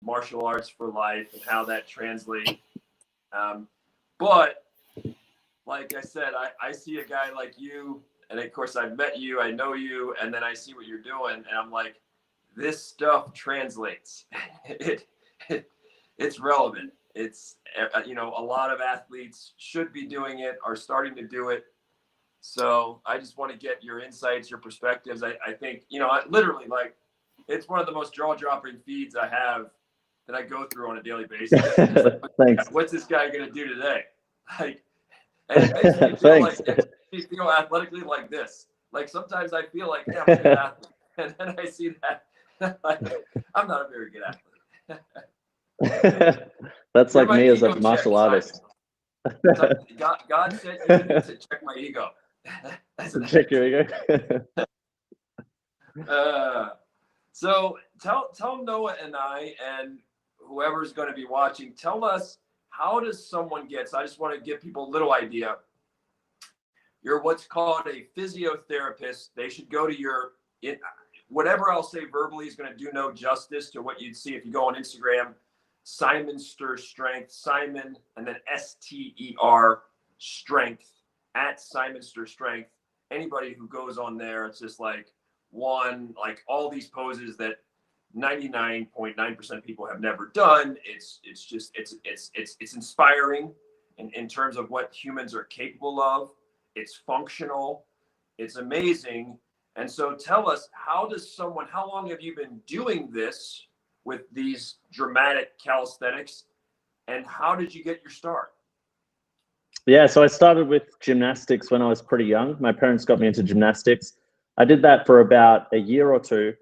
martial arts for life and how that translates. But like I said, I see a guy like you, and of course I've met you, I know you, and then I see what you're doing, and I'm like, this stuff translates. It's relevant. It's, you know, a lot of athletes should be doing it, are starting to do it. So I just want to get your insights, your perspectives. I think, you know, literally, like, it's one of the most jaw-dropping feeds I have that I go through on a daily basis. Thanks. What's this guy going to do today? Like, and it makes me feel like, it makes me feel athletically like this. Like, sometimes I feel like, yeah, I'm a good athlete. And then I see that, like, I'm not a very good athlete. That's like me as a martial artist. God sent you to check my ego. Check your ego. So tell Noah and I, and whoever's going to be watching, tell us, how does someone get, so I just want to give people a little idea. You're what's called a physiotherapist. They should go to your, whatever I'll say verbally is going to do no justice to what you'd see if you go on Instagram. Simon Ster Strength, Simon, and then STER Strength, at Simon Ster Strength. Anybody who goes on there, it's just like like all these poses that 99.9% of people have never done. It's inspiring in terms of what humans are capable of. It's functional. It's amazing. And so tell us, how long have you been doing this with these dramatic calisthenics, and how did you get your start? Yeah, so I started with gymnastics when I was pretty young. My parents got me into gymnastics. I did that for about a year or two.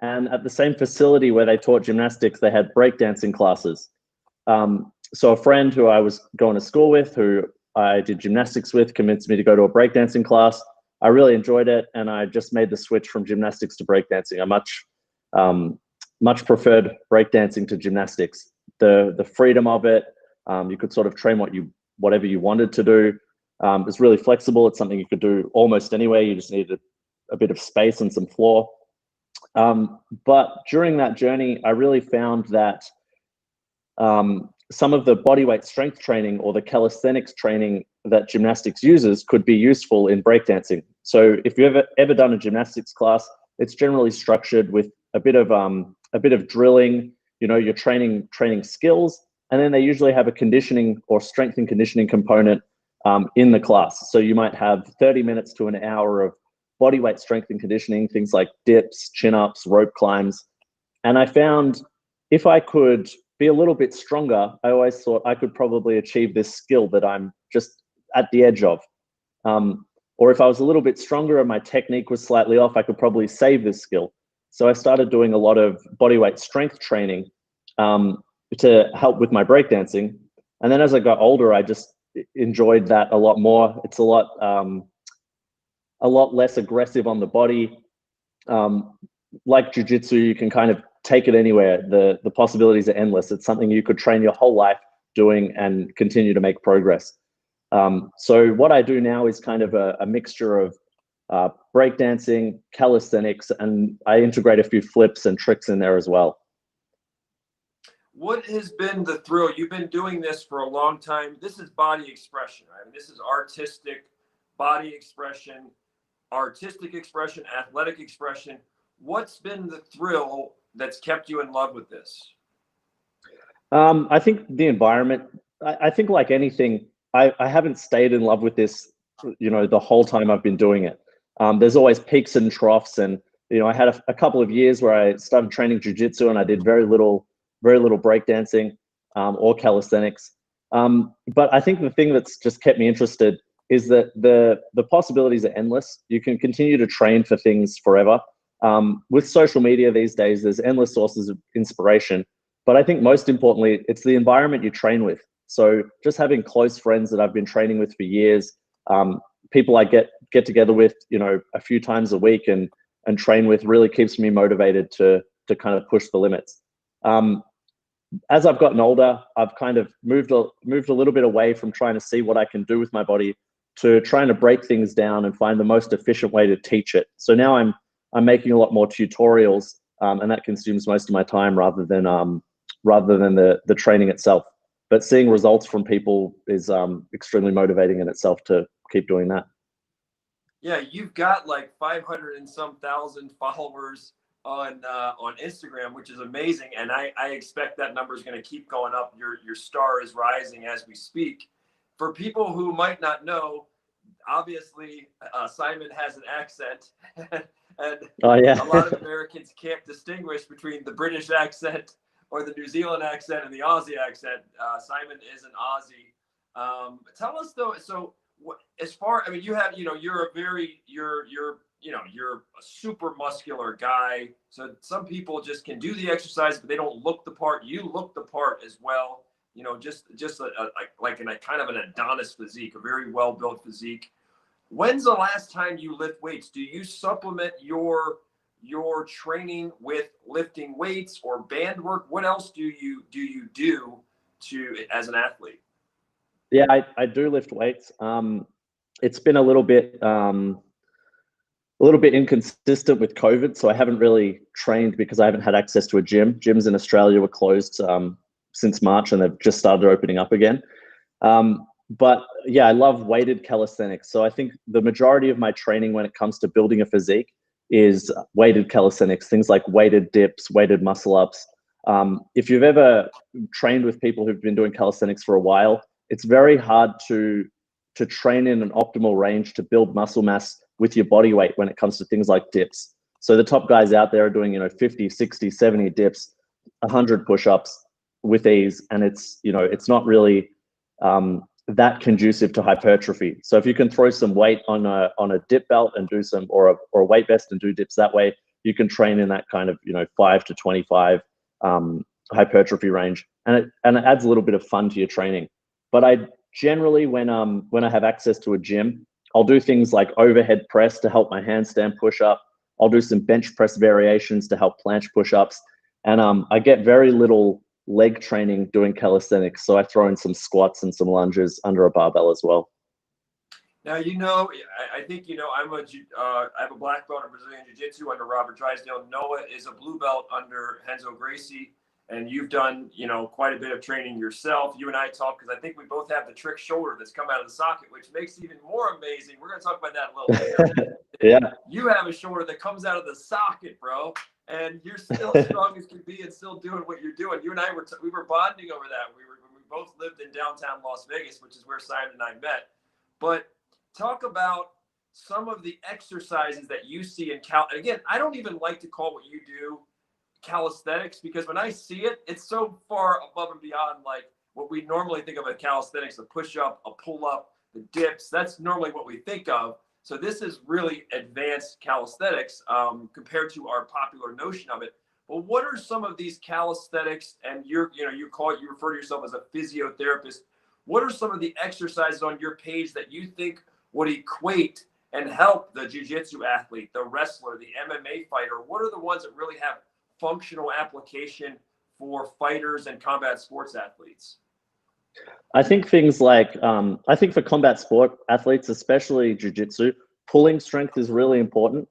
And at the same facility where they taught gymnastics, they had breakdancing classes. So a friend who I was going to school with, who I did gymnastics with, convinced me to go to a breakdancing class. I really enjoyed it, and I just made the switch from gymnastics to breakdancing. I much preferred breakdancing to gymnastics. The freedom of it, you could sort of train whatever you wanted to do. It's really flexible. It's something you could do almost anywhere. You just needed a bit of space and some floor. But during that journey, I really found that some of the bodyweight strength training or the calisthenics training that gymnastics uses could be useful in breakdancing. So if you've ever done a gymnastics class, it's generally structured with a bit of drilling. You know, you're training skills, and then they usually have a conditioning or strength and conditioning component in the class. So you might have 30 minutes to an hour of bodyweight strength and conditioning, things like dips, chin-ups, rope climbs. And I found if I could be a little bit stronger, I always thought I could probably achieve this skill that I'm just at the edge of. Or if I was a little bit stronger and my technique was slightly off, I could probably save this skill. So I started doing a lot of bodyweight strength training to help with my breakdancing. And then as I got older, I just enjoyed that a lot more. It's a lot less aggressive on the body. Like Jiu Jitsu, you can kind of take it anywhere. The possibilities are endless. It's something you could train your whole life doing and continue to make progress. So what I do now is kind of a mixture of breakdancing, calisthenics, and I integrate a few flips and tricks in there as well. What has been the thrill? You've been doing this for a long time. This is body expression, right? I mean, this is artistic body expression, artistic expression, athletic expression. What's been the thrill that's kept you in love with this? I think the environment. I think like anything, I haven't stayed in love with this, you know, the whole time I've been doing it. There's always peaks and troughs, and you know, I had a couple of years where I started training jiu-jitsu and I did very little breakdancing or calisthenics. But I think the thing that's just kept me interested is that the possibilities are endless. You can continue to train for things forever. With social media these days, there's endless sources of inspiration. But I think most importantly, it's the environment you train with. So just having close friends that I've been training with for years, people I get together with, you know, a few times a week and train with really keeps me motivated to kind of push the limits. As I've gotten older, I've kind of moved a little bit away from trying to see what I can do with my body to trying to break things down and find the most efficient way to teach it. So now I'm making a lot more tutorials, and that consumes most of my time rather than rather than the training itself. But seeing results from people is extremely motivating in itself to keep doing that. Yeah, you've got like 500 and some thousand followers on Instagram, which is amazing, and I expect that number is going to keep going up. Your star is rising as we speak. For people who might not know, obviously Simon has an accent, and Oh yeah, a lot of Americans can't distinguish between the British accent or the New Zealand accent and the Aussie accent. Simon is an Aussie. Tell us though. So as far, I mean, you have, you're a very, you're a super muscular guy. So some people just can do the exercise, but they don't look the part. You look the part as well. Just like in a kind of an Adonis physique, a very well built physique. When's the last time you lift weights? Do you supplement your training with lifting weights or band work? What else do you do as an athlete? Yeah, I do lift weights. It's been a little bit inconsistent with COVID, so I haven't really trained because I haven't had access to a gym. Gyms in Australia were closed since March, and they've just started opening up again. But yeah, I love weighted calisthenics. So I think the majority of my training when it comes to building a physique is weighted calisthenics, things like weighted dips, weighted muscle ups. If you've ever trained with people who've been doing calisthenics for a while, it's very hard to train in an optimal range to build muscle mass with your body weight when it comes to things like dips. So the top guys out there are doing, 50, 60, 70 dips, 100 push-ups with ease. And it's not really that conducive to hypertrophy. So if you can throw some weight on a dip belt and do some, or a weight vest and do dips that way, you can train in that kind of, 5 to 25 hypertrophy range. And it adds a little bit of fun to your training. But I generally, when I have access to a gym, I'll do things like overhead press to help my handstand push up. I'll do some bench press variations to help planche push-ups. And I get very little leg training doing calisthenics. So I throw in some squats and some lunges under a barbell as well. Now, I think, I have a black belt in Brazilian Jiu Jitsu under Robert Drysdale. Noah is a blue belt under Renzo Gracie. And you've done, quite a bit of training yourself. You and I talk because I think we both have the trick shoulder that's come out of the socket, which makes it even more amazing. We're going to talk about that a little later. Yeah. You have a shoulder that comes out of the socket, bro. And you're still strong as can be and still doing what you're doing. You and I we were bonding over that. We both lived in downtown Las Vegas, which is where Simon and I met. But talk about some of the exercises that you see in and again, I don't even like to call what you do calisthenics, because when I see it, it's so far above and beyond like what we normally think of as calisthenics: a push-up, a pull-up, the dips. That's normally what we think of. So this is really advanced calisthenics compared to our popular notion of it. But what are some of these calisthenics? And you refer to yourself as a physiotherapist. What are some of the exercises on your page that you think would equate and help the jiu-jitsu athlete, the wrestler, the MMA fighter? What are the ones that really have functional application for fighters and combat sports athletes? I think things like, I think for combat sport athletes, especially jiu-jitsu, pulling strength is really important.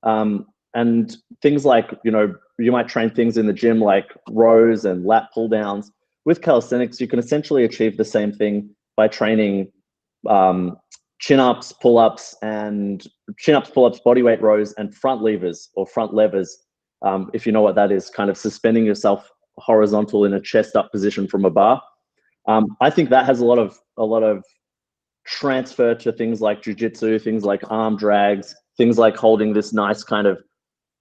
And things like, you might train things in the gym like rows and lat pull downs. With calisthenics, you can essentially achieve the same thing by training chin-ups, pull-ups, pull-ups, bodyweight rows, and front levers or front levers. If you know what that is, kind of suspending yourself horizontal in a chest up position from a bar. I think that has a lot of transfer to things like jiu-jitsu, things like arm drags, things like holding this nice kind of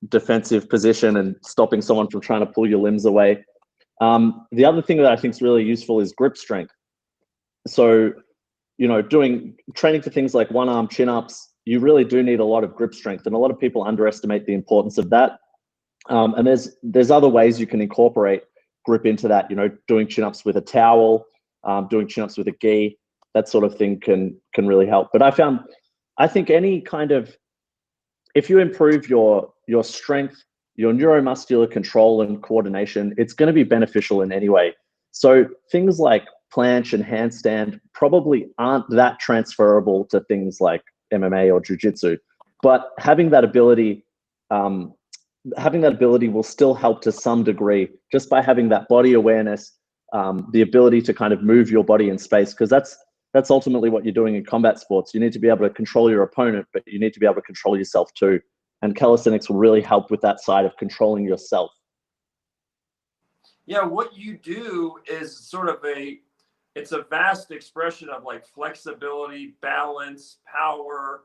defensive position and stopping someone from trying to pull your limbs away. The other thing that I think is really useful is grip strength. So, training for things like one arm chin-ups, you really do need a lot of grip strength, and a lot of people underestimate the importance of that. And there's other ways you can incorporate grip into that, doing chin-ups with a towel, doing chin-ups with a gi, that sort of thing can really help. But I think any kind of, if you improve your strength, your neuromuscular control and coordination, it's going to be beneficial in any way. So things like planche and handstand probably aren't that transferable to things like MMA or jiu-jitsu, but having that ability having that ability will still help to some degree just by having that body awareness, the ability to kind of move your body in space, because that's ultimately what you're doing in combat sports. You need to be able to control your opponent, but you need to be able to control yourself too. And calisthenics will really help with that side of controlling yourself. Yeah, what you do is sort of it's a vast expression of like flexibility, balance, power,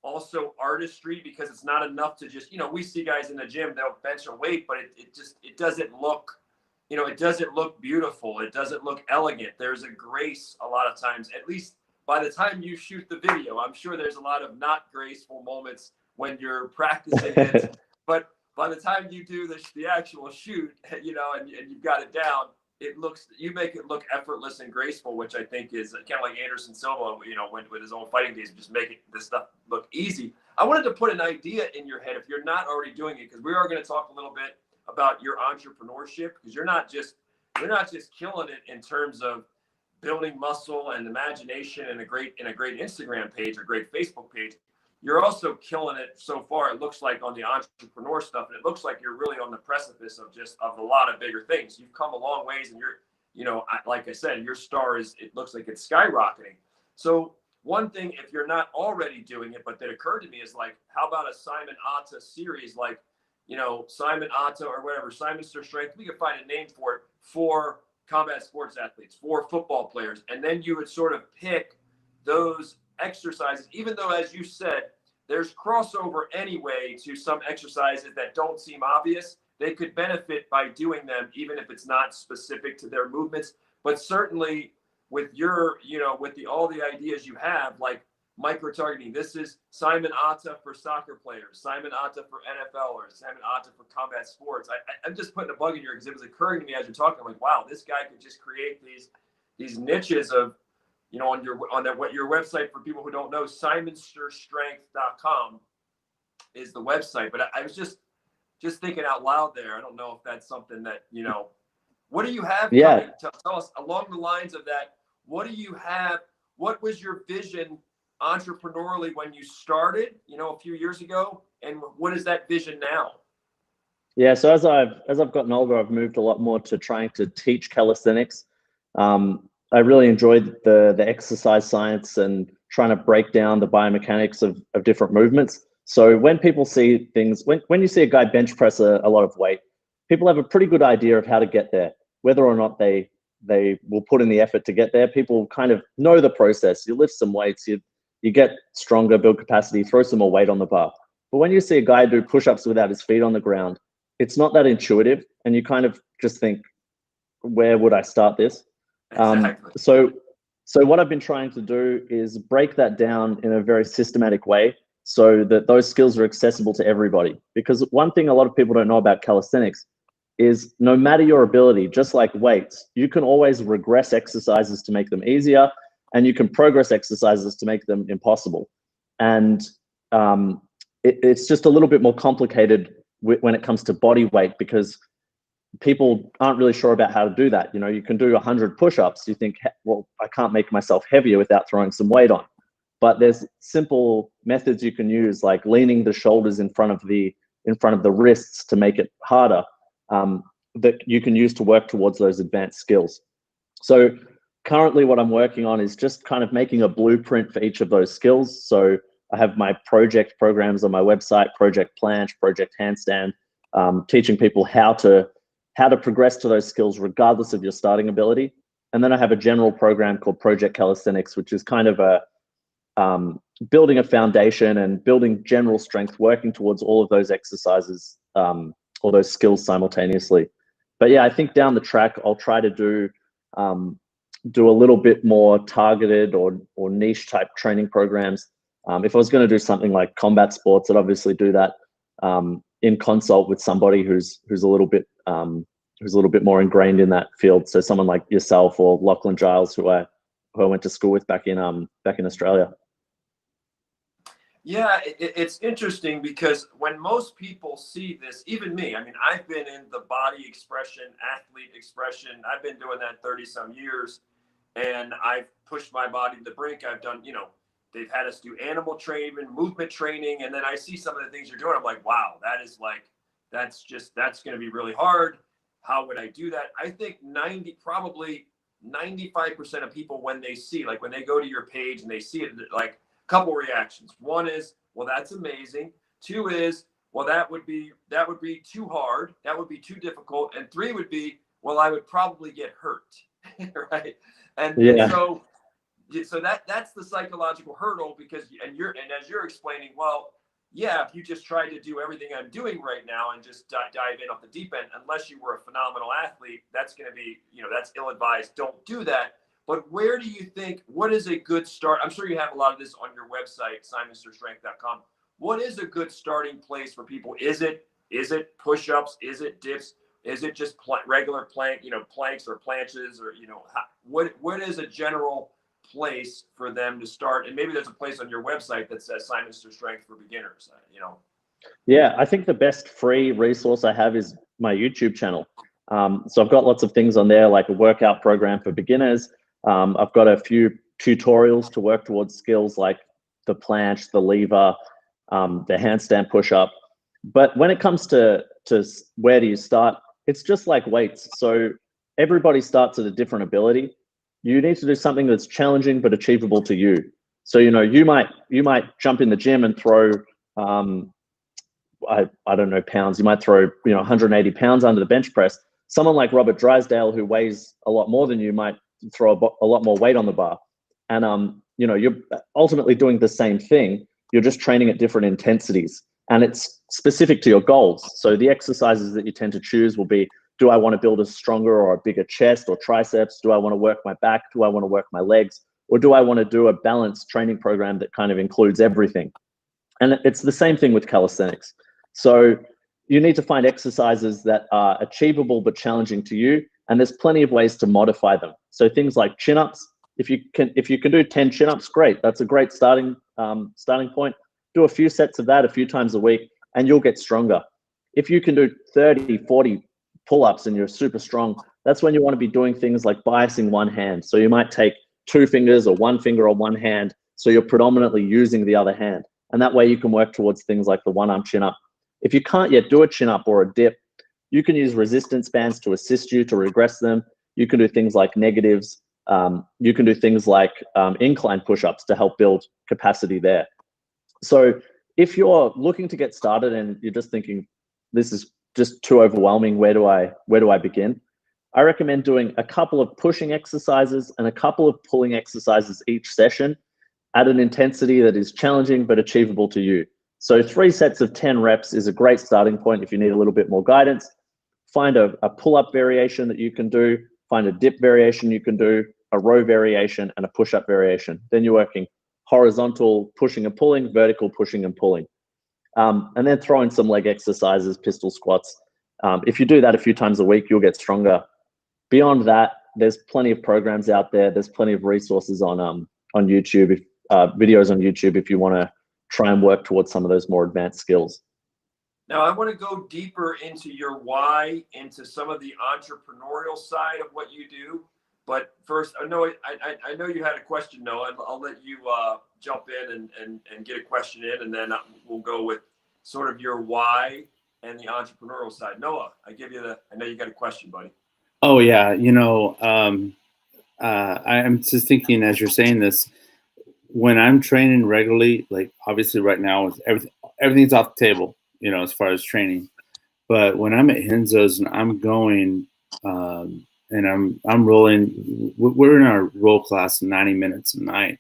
also artistry, because it's not enough to just, we see guys in the gym, they'll bench a weight, but it doesn't look, it doesn't look beautiful. It doesn't look elegant. There's a grace a lot of times, at least by the time you shoot the video. I'm sure there's a lot of not graceful moments when you're practicing it, but by the time you do the actual shoot, and you've got it down, you make it look effortless and graceful, which I think is kind of like Anderson Silva, with his own fighting days, just making this stuff look easy. I wanted to put an idea in your head if you're not already doing it, because we are going to talk a little bit about your entrepreneurship, because you're not just killing it in terms of building muscle and imagination and a great Instagram page or great Facebook page. You're also killing it so far, it looks like, on the entrepreneur stuff, and it looks like you're really on the precipice of a lot of bigger things. You've come a long ways, and you're, like I said, your star it looks like it's skyrocketing. So one thing, if you're not already doing it, but that occurred to me, is like, how about a Simon Ata series, like, Simon Ata or whatever, Simon's Strength, we could find a name for it, for combat sports athletes, for football players. And then you would sort of pick those exercises, even though, as you said, there's crossover anyway to some exercises that don't seem obvious. They could benefit by doing them, even if it's not specific to their movements. But certainly with your, all the ideas you have, like micro-targeting, this is Simon Ata for soccer players, Simon Ata for NFL, or Simon Ata for combat sports. I'm just putting a bug in here because it was occurring to me as you're talking, like, wow, this guy could just create these niches of, on your website, for people who don't know, simonsterstrength.com is the website. But I was just thinking out loud there. I don't know if that's something that, what do you have? Yeah. Tell us along the lines of that. What do you have? What was your vision entrepreneurially when you started, a few years ago? And what is that vision now? Yeah. So as I've gotten older, I've moved a lot more to trying to teach calisthenics. I really enjoyed the exercise science and trying to break down the biomechanics of different movements. So when people see things, when you see a guy bench press a lot of weight, people have a pretty good idea of how to get there. Whether or not they will put in the effort to get there, people kind of know the process. You lift some weights, you get stronger, build capacity, throw some more weight on the bar. But when you see a guy do push-ups without his feet on the ground, it's not that intuitive, and you kind of just think, where would I start this? Exactly. So what I've been trying to do is break that down in a very systematic way so that those skills are accessible to everybody. Because one thing a lot of people don't know about calisthenics is, no matter your ability, just like weights, you can always regress exercises to make them easier, and you can progress exercises to make them impossible. And it's just a little bit more complicated when it comes to body weight, because people aren't really sure about how to do that. You can do 100 push-ups. You think, well, I can't make myself heavier without throwing some weight on. But there's simple methods you can use, like leaning the shoulders in front of the wrists to make it harder, that you can use to work towards those advanced skills. So currently what I'm working on is just kind of making a blueprint for each of those skills. So I have my project programs on my website, Project Planche, Project Handstand, teaching people how to progress to those skills regardless of your starting ability. And then I have a general program called Project Calisthenics, which is kind of building a foundation and building general strength, working towards all of those exercises, all those skills simultaneously. But yeah, I think down the track, I'll try to do a little bit more targeted or niche type training programs. If I was going to do something like combat sports, I'd obviously do that in consult with somebody who's a little bit more ingrained in that field. So someone like yourself or Lachlan Giles, who I went to school with back in Australia. Yeah, it's interesting because when most people see this, even me, I mean, I've been in the body expression, athlete expression. I've been doing that 30 some years, and I've pushed my body to the brink. I've done, they've had us do animal training, movement training. And then I see some of the things you're doing. I'm like, wow, that's going to be really hard. How would I do that? I think probably 95% of people, when they go to your page and they see it, like a couple reactions. One is, well, that's amazing. Two is, well, that would be too hard. That would be too difficult. And three would be, well, I would probably get hurt. Right. And so that's the psychological hurdle, because, and as you're explaining, well, yeah, if you just tried to do everything I'm doing right now and just dive in off the deep end, unless you were a phenomenal athlete, that's going to be, that's ill-advised. Don't do that. But where do you think, what is a good start? I'm sure you have a lot of this on your website, simonsterstrength.com. What is a good starting place for people? Is it push-ups? Is it dips? Is it just regular planks or planches, or, what is a general place for them to start? And maybe there's a place on your website that says Simonster Strength for beginners, Yeah, I think the best free resource I have is my YouTube channel. So I've got lots of things on there, like a workout program for beginners. I've got a few tutorials to work towards skills like the planche, the lever, the handstand push-up. But when it comes to where do you start, it's just like weights. So everybody starts at a different ability. You need to do something that's challenging but achievable to you. So, you might jump in the gym and throw, I don't know, pounds. You might throw, 180 pounds under the bench press. Someone like Robert Drysdale, who weighs a lot more than you, might throw a lot more weight on the bar. And, you're ultimately doing the same thing. You're just training at different intensities, and it's specific to your goals. So the exercises that you tend to choose will be, do I want to build a stronger or a bigger chest or triceps? Do I want to work my back? Do I want to work my legs? Or do I want to do a balanced training program that kind of includes everything? And it's the same thing with calisthenics. So you need to find exercises that are achievable but challenging to you, and there's plenty of ways to modify them. So things like chin-ups. If you can do 10 chin-ups, great. That's a great starting point. Do a few sets of that a few times a week, and you'll get stronger. If you can do 30, 40 pull-ups and you're super strong, that's when you want to be doing things like biasing one hand. So you might take 2 fingers or 1 finger on one hand, so you're predominantly using the other hand. And that way you can work towards things like the one-arm chin-up. If you can't yet do a chin-up or a dip, you can use resistance bands to assist you to regress them. You can do things like negatives. You can do things like incline push-ups to help build capacity there. So if you're looking to get started and you're just thinking, this is just too overwhelming, where do I begin? I recommend doing a couple of pushing exercises and a couple of pulling exercises each session at an intensity that is challenging but achievable to you. So 3 sets of 10 reps is a great starting point if you need a little bit more guidance. Find a pull-up variation that you can do, find a dip variation you can do, a row variation, and a push-up variation. Then you're working horizontal pushing and pulling, vertical pushing and pulling. And then throw in some leg exercises, pistol squats. If you do that a few times a week, you'll get stronger. Beyond that, there's plenty of programs out there. There's plenty of resources on YouTube, videos on YouTube if you want to try and work towards some of those more advanced skills. Now, I want to go deeper into your why, into some of the entrepreneurial side of what you do. But first, I know you had a question, Noah. I'll let you jump in and get a question in, and then we'll go with sort of your why and the entrepreneurial side. Noah, I know you got a question, buddy. Oh yeah, I'm just thinking as you're saying this, when I'm training regularly, like obviously right now everything's off the table, as far as training. But when I'm at Henzo's and I'm going, and I'm rolling, we're in our roll class 90 minutes a night,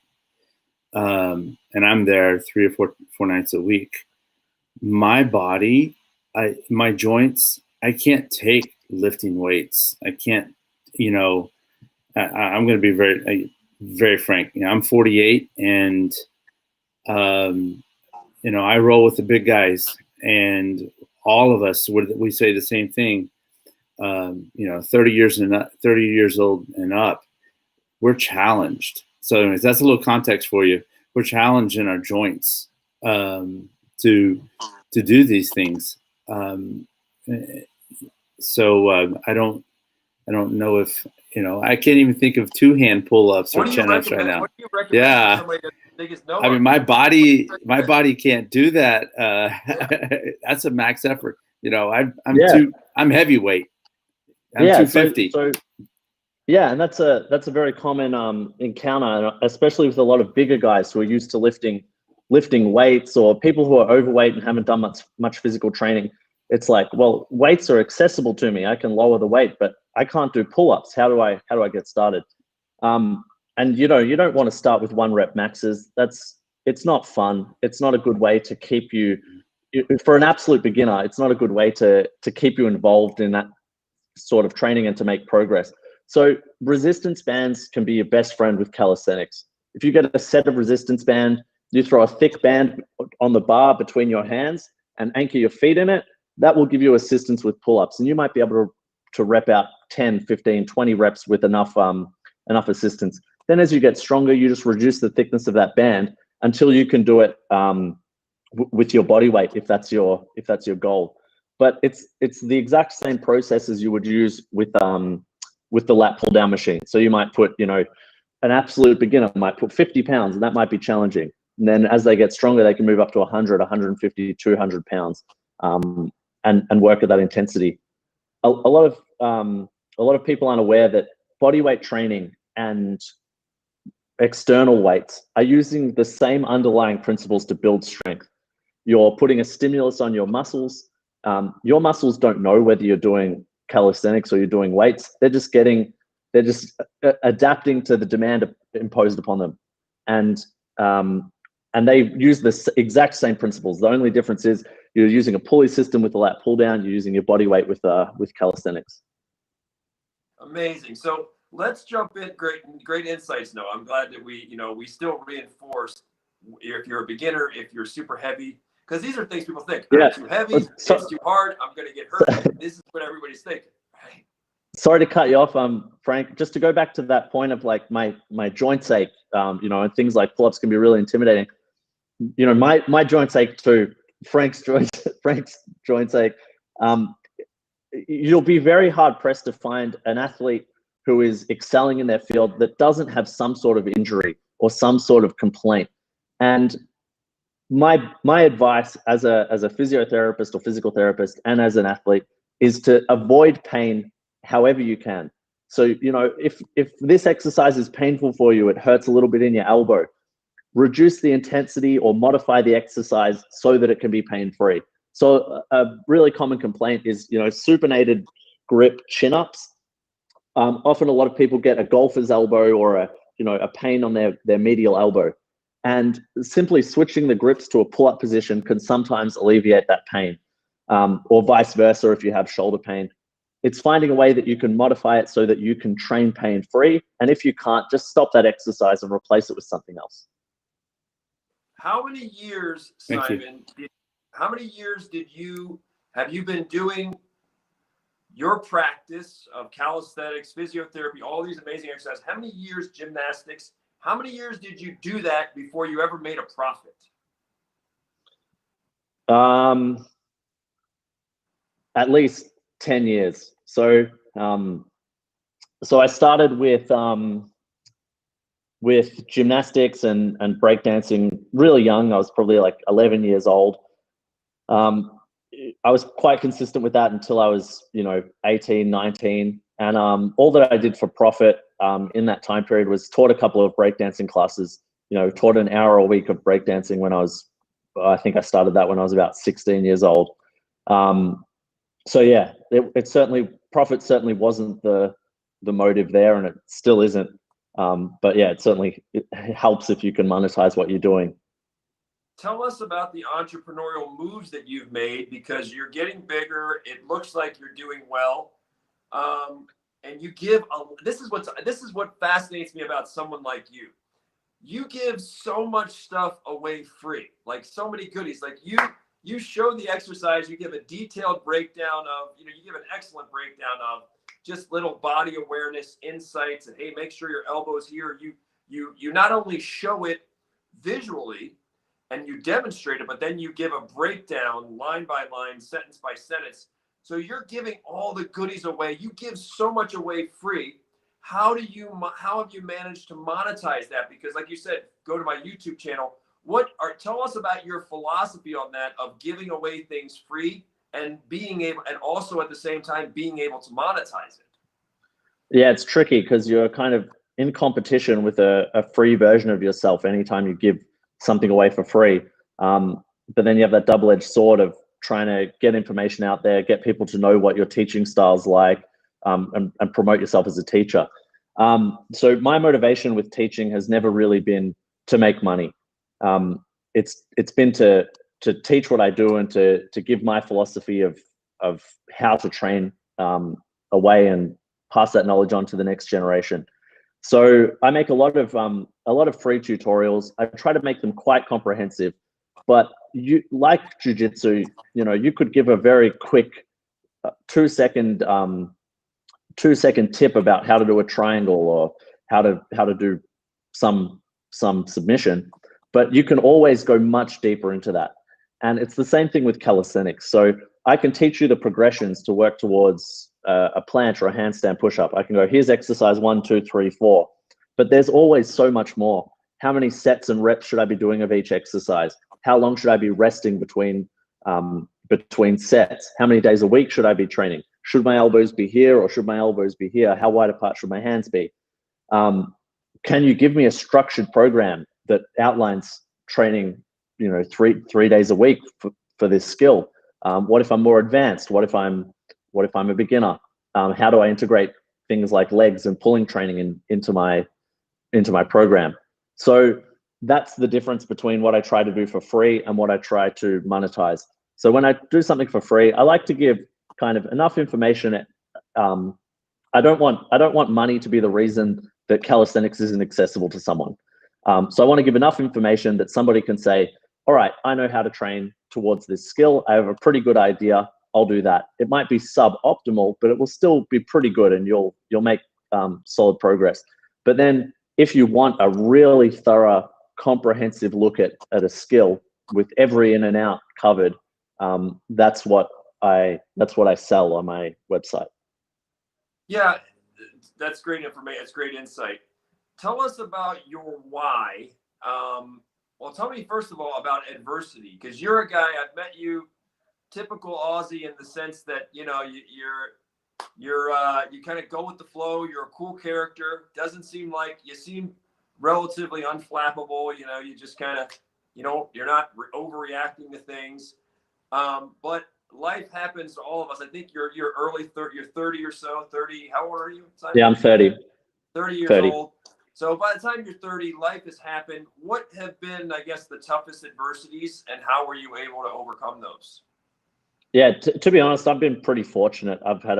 and I'm there 3 or 4 nights a week. My body, my joints, I can't take lifting weights. I can't, I'm going to be very, very frank. I'm 48, and I roll with the big guys, and all of us, we say the same thing. 30 years old and up, we're challenged. So anyways, that's a little context for you. We're challenged in our joints to do these things. So I don't know if I can't even think of 2-hand pull-ups or chin-ups right now. What do you recommend? Yeah. Somebody big as Noah. I mean, my body can't do that. That's a max effort. You know, I'm heavyweight. I'm 250. So yeah, and that's a very common encounter, especially with a lot of bigger guys who are used to lifting weights, or people who are overweight and haven't done much physical training. It's like, well, weights are accessible to me. I can lower the weight, but I can't do pull-ups. How do I get started? And you don't want to start with 1 rep maxes. It's not fun. It's not a good way to keep you for an absolute beginner. It's not a good way to keep you involved in that sort of training and to make progress. So resistance bands can be your best friend with calisthenics. If you get a set of resistance band, you throw a thick band on the bar between your hands and anchor your feet in it, that will give you assistance with pull-ups. And you might be able to rep out 10, 15, 20 reps with enough assistance. Then as you get stronger, you just reduce the thickness of that band until you can do it with your body weight, if that's your goal. But it's the exact same process as you would use with the lat pull down machine. So you might put, an absolute beginner might put 50 pounds, and that might be challenging. And then as they get stronger, they can move up to 100, 150, 200 pounds, and work at that intensity. A lot of people aren't aware that body weight training and external weights are using the same underlying principles to build strength. You're putting a stimulus on your muscles. Your muscles don't know whether you're doing calisthenics or you're doing weights. They're just adapting to the demand imposed upon them. And they use the exact same principles. The only difference is you're using a pulley system with the lat pull down. You're using your body weight with calisthenics. Amazing. So let's jump in. Great insights, Noah. I'm glad that we still reinforce if you're a beginner, if you're super heavy, because these are things people think. I'm too heavy, it's too hard, I'm going to get hurt. This is what everybody's thinking, right? Sorry to cut you off, Frank. Just to go back to that point of like my joints ache, and things like pull-ups can be really intimidating. My joints ache too. Frank's joints ache. You'll be very hard pressed to find an athlete who is excelling in their field that doesn't have some sort of injury or some sort of complaint. And my advice as a physiotherapist or physical therapist and as an athlete is to avoid pain however you can. So, if this exercise is painful for you, it hurts a little bit in your elbow, reduce the intensity or modify the exercise so that it can be pain-free. So a really common complaint is, supinated grip chin-ups. Often a lot of people get a golfer's elbow or a pain on their medial elbow. And simply switching the grips to a pull-up position can sometimes alleviate that pain, or vice versa if you have shoulder pain. It's finding a way that you can modify it so that you can train pain-free. And if you can't, just stop that exercise and replace it with something else. How many years, Simon, have you been doing your practice of calisthenics, physiotherapy, all these amazing exercises? How many years gymnastics? How many years did you do that before you ever made a profit? At least 10 years. So I started with gymnastics and breakdancing really young. I was probably like 11 years old. I was quite consistent with that until I was, 18, 19. And all that I did for profit in that time period was taught a couple of breakdancing classes, taught an hour a week of breakdancing when I think I started that when I was about 16 years old. So yeah, profit certainly wasn't the motive there, and it still isn't. But yeah, it helps if you can monetize what you're doing. Tell us about the entrepreneurial moves that you've made, because you're getting bigger. It looks like you're doing well. And you give this is what fascinates me about someone like you. You give so much stuff away free, like so many goodies. Like you show the exercise, you give a detailed breakdown of, you give an excellent breakdown of just little body awareness insights, and hey, make sure your elbow's here. You not only show it visually and you demonstrate it, but then you give a breakdown line by line, sentence by sentence. So you're giving all the goodies away. You give so much away free. how have you managed to monetize that? Because like you said, go to my YouTube channel. Tell us about your philosophy on that of giving away things free and being able, and also at the same time being able to monetize it. Yeah, it's tricky because you're kind of in competition with a free version of yourself anytime you give something away for free. But then you have that double-edged sword of trying to get information out there, get people to know what your teaching style's like, and promote yourself as a teacher. So my motivation with teaching has never really been to make money. It's been to teach what I do and to give my philosophy of how to train away and pass that knowledge on to the next generation. So I make a lot of free tutorials. I try to make them quite comprehensive, but you like jiu-jitsu, you could give a very quick 2-second tip about how to do a triangle or how to do some submission, but you can always go much deeper into that. And it's the same thing with calisthenics. So I can teach you the progressions to work towards a planche or a handstand push-up. I can go, here's exercise 1, 2, 3, 4. But there's always so much more. How many sets and reps should I be doing of each exercise? How long should I be resting between sets? How many days a week should I be training? Should my elbows be here or should my elbows be here? How wide apart should my hands be? Can you give me a structured program that outlines training, 3 days a week for this skill? What if I'm more advanced? What if I'm a beginner? How do I integrate things like legs and pulling training into my program? So that's the difference between what I try to do for free and what I try to monetize. So when I do something for free, I like to give kind of enough information. I don't want money to be the reason that calisthenics isn't accessible to someone. So I want to give enough information that somebody can say, all right, I know how to train towards this skill. I have a pretty good idea. I'll do that. It might be suboptimal, but it will still be pretty good, and you'll make solid progress. But then if you want a really thorough, comprehensive look at a skill with every in and out covered, that's what I sell on my website. Yeah, that's great information. It's great insight. Tell us about your why. Well, tell me first of all about adversity, because you're a guy, I've met you, typical Aussie in the sense that you kind of go with the flow. You're a cool character. Doesn't seem like you seem relatively unflappable. You just kind of you're not overreacting to things. But life happens to all of us. I think you're early 30, you're 30 or so. 30. How old are you, Simon? Yeah, I'm 30. 30 years 30. old. So by the time you're 30, life has happened. What have been, I guess, the toughest adversities, and how were you able to overcome those? Yeah, to be honest, I've been pretty fortunate. I've had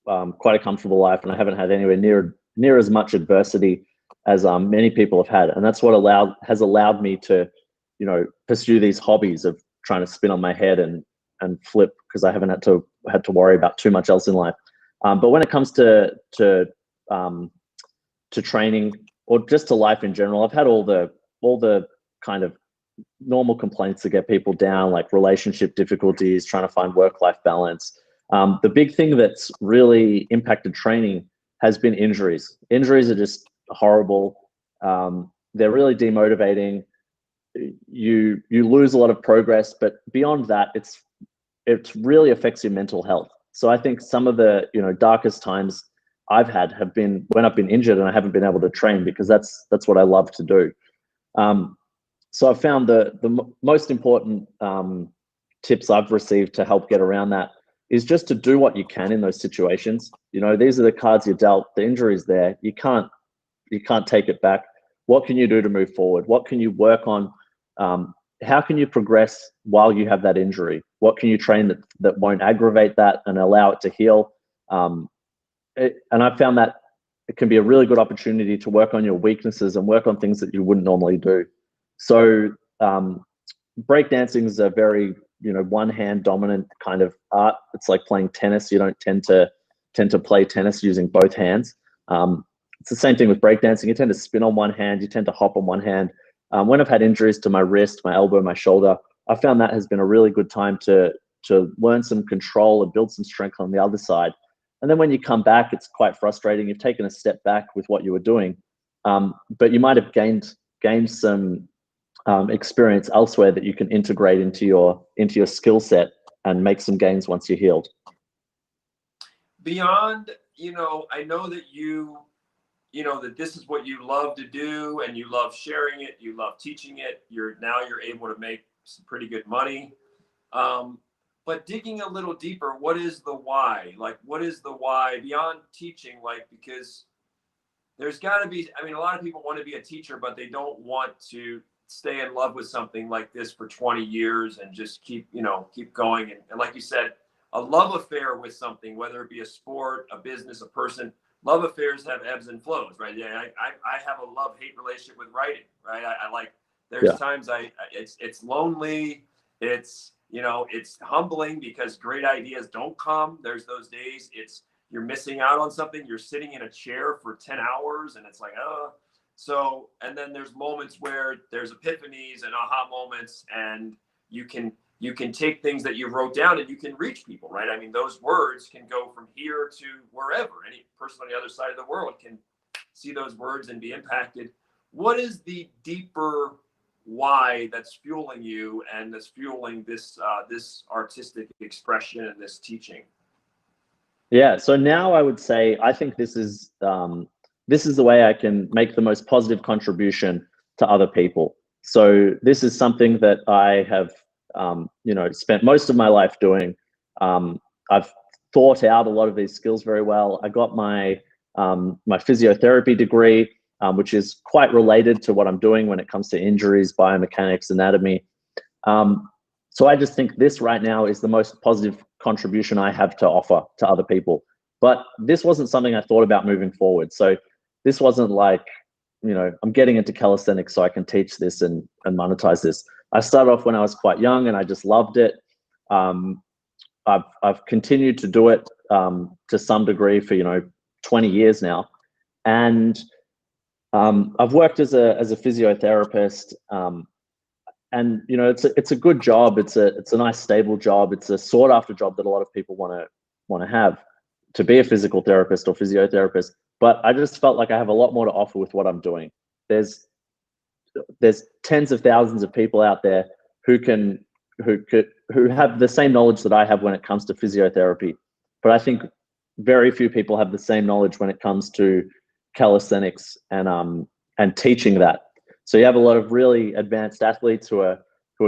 quite a comfortable life, and I haven't had anywhere near as much adversity as many people have had, and that's what has allowed me to, pursue these hobbies of trying to spin on my head and flip, because I haven't had to worry about too much else in life. But when it comes to training or just to life in general, I've had all the kind of normal complaints that get people down, like relationship difficulties, trying to find work-life balance. The big thing that's really impacted training has been injuries. Injuries are just horrible. They're really demotivating. You lose a lot of progress, but beyond that, it really affects your mental health. So I think some of the darkest times I've had have been when I've been injured and I haven't been able to train, because that's what I love to do. So I've found the most important tips I've received to help get around that is just to do what you can in those situations. These are the cards you're dealt. The injury's there. You can't take it back. What can you do to move forward? What can you work on? How can you progress while you have that injury? What can you train that won't aggravate that and allow it to heal? And I've found that it can be a really good opportunity to work on your weaknesses and work on things that you wouldn't normally do. So breakdancing is a very one hand dominant kind of art. It's like playing tennis. You don't tend to play tennis using both hands. It's the same thing with breakdancing. You tend to spin on one hand. You tend to hop on one hand. When I've had injuries to my wrist, my elbow, my shoulder, I found that has been a really good time to learn some control and build some strength on the other side. And then when you come back, it's quite frustrating. You've taken a step back with what you were doing, but you might have gained some experience elsewhere that you can integrate into your skill set and make some gains once you're healed. Beyond, I know that that this is what you love to do, and you love sharing it, you love teaching it. You're able to make some pretty good money. But digging a little deeper, what is the why? Like, what is the why beyond teaching? Like, because there's got to be, a lot of people want to be a teacher, but they don't want to stay in love with something like this for 20 years and just keep going. And like you said, a love affair with something, whether it be a sport, a business, a person, love affairs have ebbs and flows, right? Yeah, I have a love-hate relationship with writing, right? I like, there's times it's lonely, it's humbling because great ideas don't come. There's those days you're missing out on something. You're sitting in a chair for 10 hours and it's like, so, and then there's moments where there's epiphanies and aha moments, and you can take things that you wrote down and you can reach people, right? Those words can go from here to wherever. Any person on the other side of the world can see those words and be impacted. What is the deeper why that's fueling you and that's fueling this artistic expression and this teaching? Yeah, so now I would say I think this is the way I can make the most positive contribution to other people. So this is something that I have spent most of my life doing. I've thought out a lot of these skills very well. I got my physiotherapy degree, which is quite related to what I'm doing when it comes to injuries, biomechanics, anatomy. So I just think this right now is the most positive contribution I have to offer to other people. But this wasn't something I thought about moving forward. So this wasn't like, I'm getting into calisthenics so I can teach this and monetize this. I started off when I was quite young and I just loved it. I've continued to do it to some degree for 20 years now, and I've worked as a physiotherapist, and it's a good job. It's a nice stable job. It's a sought after job that a lot of people want to have, to be a physical therapist or physiotherapist. But I just felt like I have a lot more to offer with what I'm doing. There's tens of thousands of people out there who have the same knowledge that I have when it comes to physiotherapy, but I think very few people have the same knowledge when it comes to calisthenics and teaching that. So you have a lot of really advanced athletes who are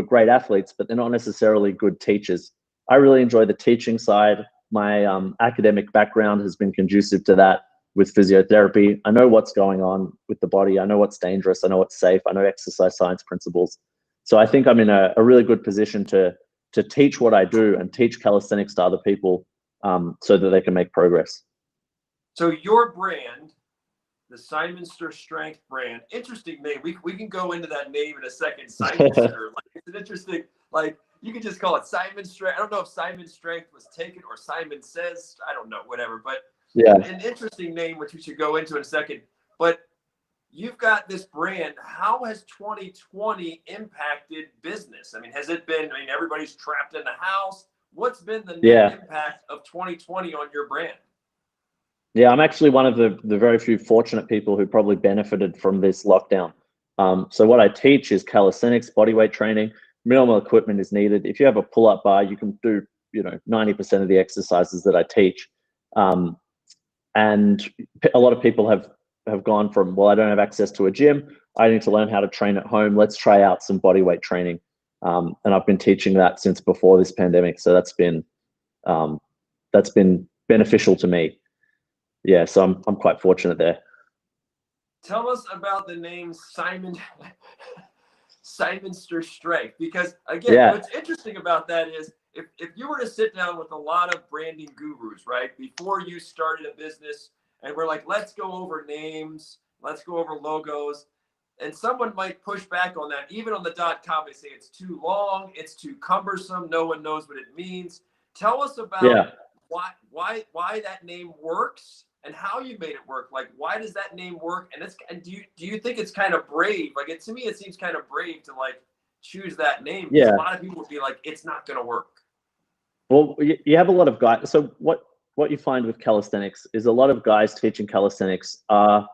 great athletes, but they're not necessarily good teachers. I really enjoy the teaching side. My academic background has been conducive to that with physiotherapy. I know what's going on with the body. I know what's dangerous. I know what's safe. I know exercise science principles. So I think I'm in a really good position to teach what I do and teach calisthenics to other people so that they can make progress. So your brand, the Simonster Strength brand, interesting name. We can go into that name in a second. Simonster, it's an interesting, you could just call it Simon Strength. I don't know if Simon Strength was taken or Simon Says, I don't know, whatever. But yeah, an interesting name, which we should go into in a second. But you've got this brand. How has 2020 impacted business? Has it been, everybody's trapped in the house. What's been the net impact of 2020 on your brand? Yeah, I'm actually one of the very few fortunate people who probably benefited from this lockdown. So what I teach is calisthenics, bodyweight training. Minimal equipment is needed. If you have a pull-up bar, you can do 90% of the exercises that I teach. And a lot of people have gone from, well, I don't have access to a gym. I need to learn how to train at home. Let's try out some bodyweight training. And I've been teaching that since before this pandemic. So that's been beneficial to me. Yeah, so I'm quite fortunate there. Tell us about the name Simonster Strength, because again, what's interesting about that is if you were to sit down with a lot of branding gurus, right, before you started a business, and we're like, let's go over names, let's go over logos, and someone might push back on that. Even on the .com, they say it's too long, it's too cumbersome, no one knows what it means. Tell us about why that name works and how you made it work. Like, why does that name work? And do you think it's kind of brave? To me, it seems kind of brave to choose that name. Yeah. A lot of people would be like, it's not going to work. Well, you have a lot of guys. So what what you find with calisthenics is a lot of guys teaching calisthenics are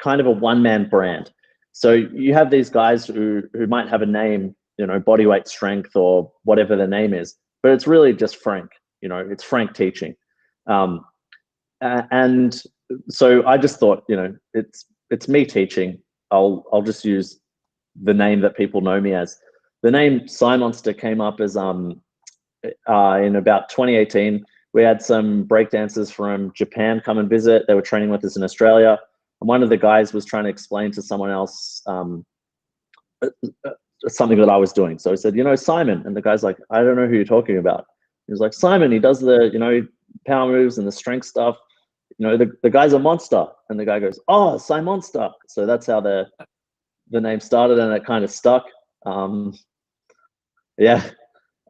kind of a one-man brand. So you have these guys who might have a name, you know, bodyweight strength or whatever the name is, but it's really just Frank. You know, it's Frank teaching. And so I just thought, you know, it's me teaching. I'll just use the name that people know me as. The name Simonster came up as in about 2018. We had some breakdancers from Japan come and visit. They were training with us in Australia. And one of the guys was trying to explain to someone else something that I was doing. So he said, you know, Simon. And the guy's like, I don't know who you're talking about. He was like, Simon, he does the, you know, power moves and the strength stuff. You know, the guy's a monster. And the guy goes, oh, Simonster. So that's how the name started, and it kind of stuck. Yeah.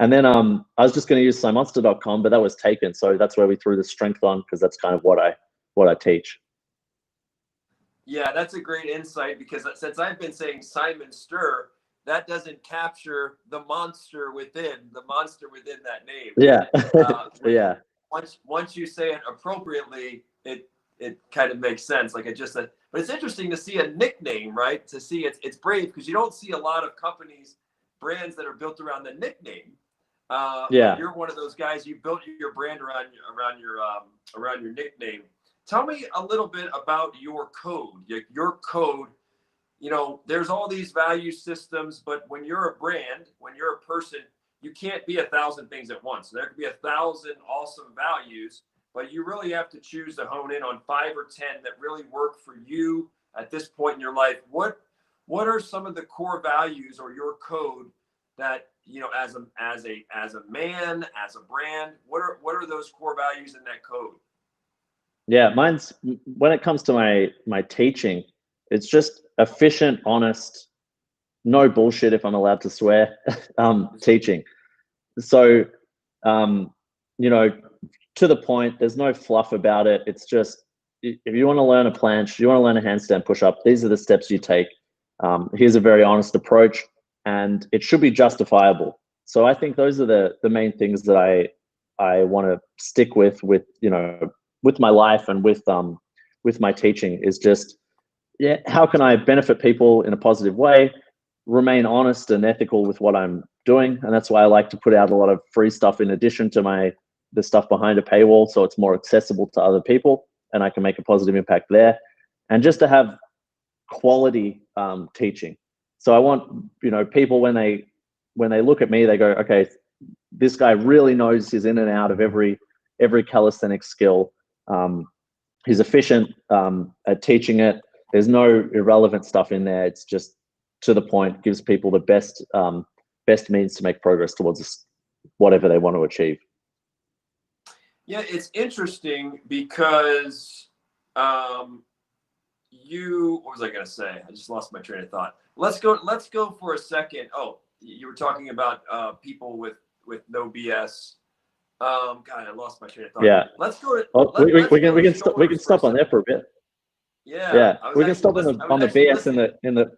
And then I was just going to use simonster.com, but that was taken. So that's where we threw the strength on, because that's kind of what I teach. Yeah, that's a great insight, because since I've been saying Simon Stir, that doesn't capture the monster within that name. Yeah. Yeah. Once you say it appropriately, it kind of makes sense. Like I just said, but it's interesting to see a nickname, right? To see it's brave, because you don't see a lot of companies, brands that are built around the nickname. Yeah. You're one of those guys. You built your brand around your nickname. Tell me a little bit about your code. Your code, you know, there's all these value systems, but when you're a brand, when you're a person, you can't be 1,000 things at once. There could be 1,000 awesome values, but you really have to choose to hone in on 5 or 10 that really work for you at this point in your life. What are some of the core values or your code that, you know, as a man, as a brand, what are those core values in that code? Yeah, mine's, when it comes to my teaching, it's just efficient, honest, no bullshit, if I'm allowed to swear, teaching. So, you know, to the point, there's no fluff about it. It's just, if you want to learn a planche, you want to learn a handstand push-up, these are the steps you take. Here's a very honest approach, and it should be justifiable. So I think those are the main things that I want to stick with, you know, with my life and with my teaching, is just, yeah, how can I benefit people in a positive way, remain honest and ethical with what I'm doing. And that's why I like to put out a lot of free stuff in addition to the stuff behind a paywall, so it's more accessible to other people and I can make a positive impact there. And just to have quality teaching. So I want, you know, people, when they look at me, they go, okay, this guy really knows his in and out of every calisthenics skill. He's efficient at teaching it. There's no irrelevant stuff in there. It's just to the point, gives people the best means to make progress towards whatever they want to achieve. Yeah, it's interesting because what was I going to say? I just lost my train of thought. Let's go for a second. Oh, you were talking about people with no BS. God, I lost my train of thought. Yeah. Let's go. We can stop on there for a bit. Yeah. Yeah. We can stop on the BS in the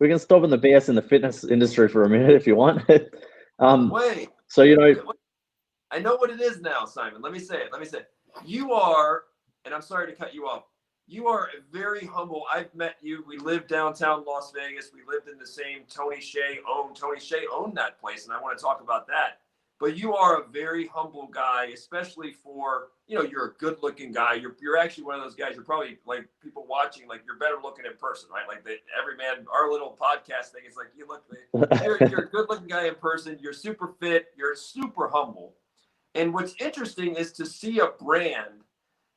we can stop on the BS in the fitness industry for a minute if you want. Wait. So, you know, I know what it is now, Simon. Let me say it. You are, and I'm sorry to cut you off, you are very humble. I've met you. We lived downtown Las Vegas. We lived in the same Tony Hsieh owned that place, and I want to talk about that. But you are a very humble guy, especially for, you know, you're a good-looking guy. You're actually one of those guys. You're probably, like, people watching, like, you're better looking in person, right? Like every man, our little podcast thing is like, you're a good-looking guy in person. You're super fit. You're super humble. And what's interesting is to see a brand.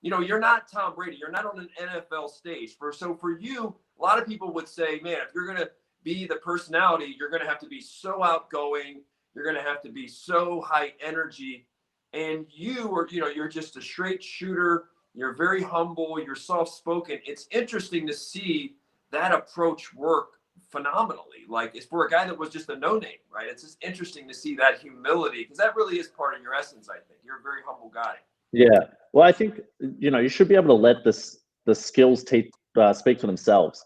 You know, you're not Tom Brady. You're not on an NFL stage. So for you, a lot of people would say, man, if you're going to be the personality, you're going to have to be so outgoing. You're going to have to be so high energy. And you're just a straight shooter. You're very humble. You're soft-spoken. It's interesting to see that approach work phenomenally. Like, it's for a guy that was just a no-name, right? It's just interesting to see that humility, because that really is part of your essence, I think. You're a very humble guy. Yeah. Well, I think, you know, you should be able to let the skills speak for themselves.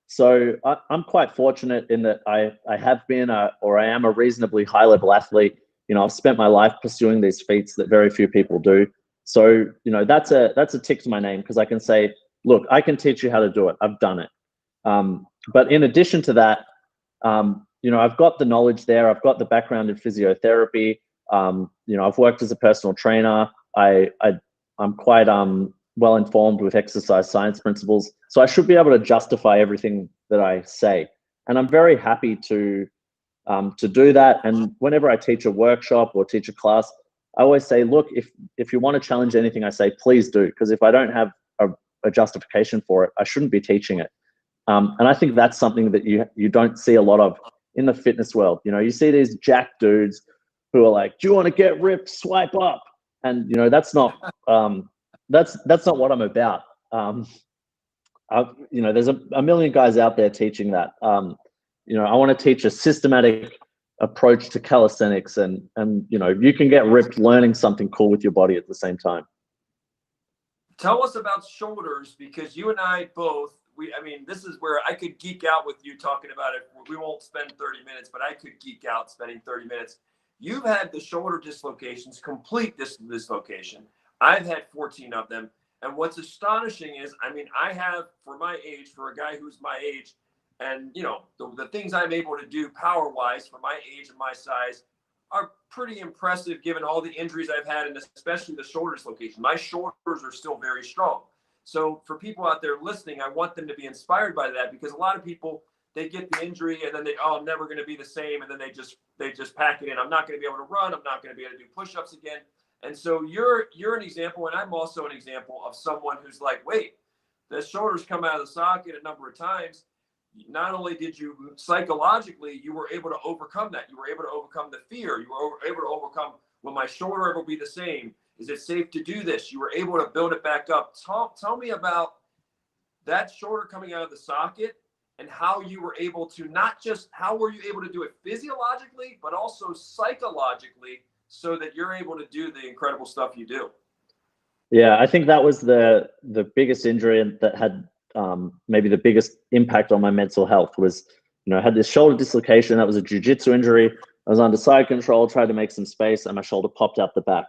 So I'm quite fortunate in that I have been or I am a reasonably high level athlete. You know, I've spent my life pursuing these feats that very few people do. So, that's a tick to my name, because I can say, look, I can teach you how to do it. I've done it. But in addition to that, I've got the knowledge there. I've got the background in physiotherapy. I've worked as a personal trainer. I'm quite well informed with exercise science principles. So I should be able to justify everything that I say. And I'm very happy to do that. And whenever I teach a workshop or teach a class, I always say, look, if you want to challenge anything I say, please do. Because if I don't have a justification for it, I shouldn't be teaching it. And I think that's something that you don't see a lot of in the fitness world. You see these jack dudes who are like, do you want to get ripped? Swipe up. And that's not that's not what I'm about. There's a million guys out there teaching that. I want to teach a systematic approach to calisthenics, and you can get ripped learning something cool with your body at the same time. Tell us about shoulders, because you and I both, this is where I could geek out with you talking about it. We won't spend 30 minutes, but I could geek out spending 30 minutes. You've had the shoulder dislocations, complete dislocation. I've had 14 of them. And what's astonishing is, I have, for my age, for a guy who's my age, and, the things I'm able to do power-wise for my age and my size are pretty impressive given all the injuries I've had, and especially the shoulder dislocation. My shoulders are still very strong. So for people out there listening, I want them to be inspired by that, because a lot of people, they get the injury and then I'm never going to be the same. And then they just pack it in. I'm not going to be able to run. I'm not going to be able to do push-ups again. And so you're an example. And I'm also an example of someone who's like, wait, the shoulders come out of the socket a number of times. Not only did you psychologically, you were able to overcome that. You were able to overcome the fear. You were able to overcome, will my shoulder ever be the same? Is it safe to do this? You were able to build it back up. Tell me about that shoulder coming out of the socket, and how you were able to, not just how were you able to do it physiologically, but also psychologically, so that you're able to do the incredible stuff you do. Yeah, I think that was the biggest injury that had maybe the biggest impact on my mental health. Was, I had this shoulder dislocation. That was a jiu-jitsu injury. I was under side control, tried to make some space, and my shoulder popped out the back.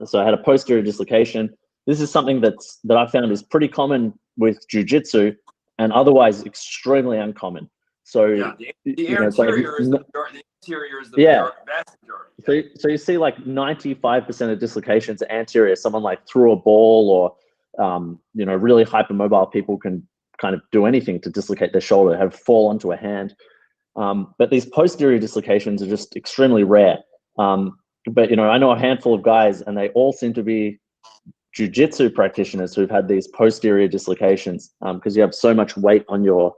So I had a posterior dislocation. This is something that I found is pretty common with jiu-jitsu, and otherwise extremely uncommon. So yeah, the anterior is the vast majority. So you see like 95% of dislocations are anterior. Someone like threw a ball, or really hypermobile people can kind of do anything to dislocate their shoulder, have fall onto a hand. But these posterior dislocations are just extremely rare. But I know a handful of guys, and they all seem to be jiu-jitsu practitioners who've had these posterior dislocations, because you have so much weight on your,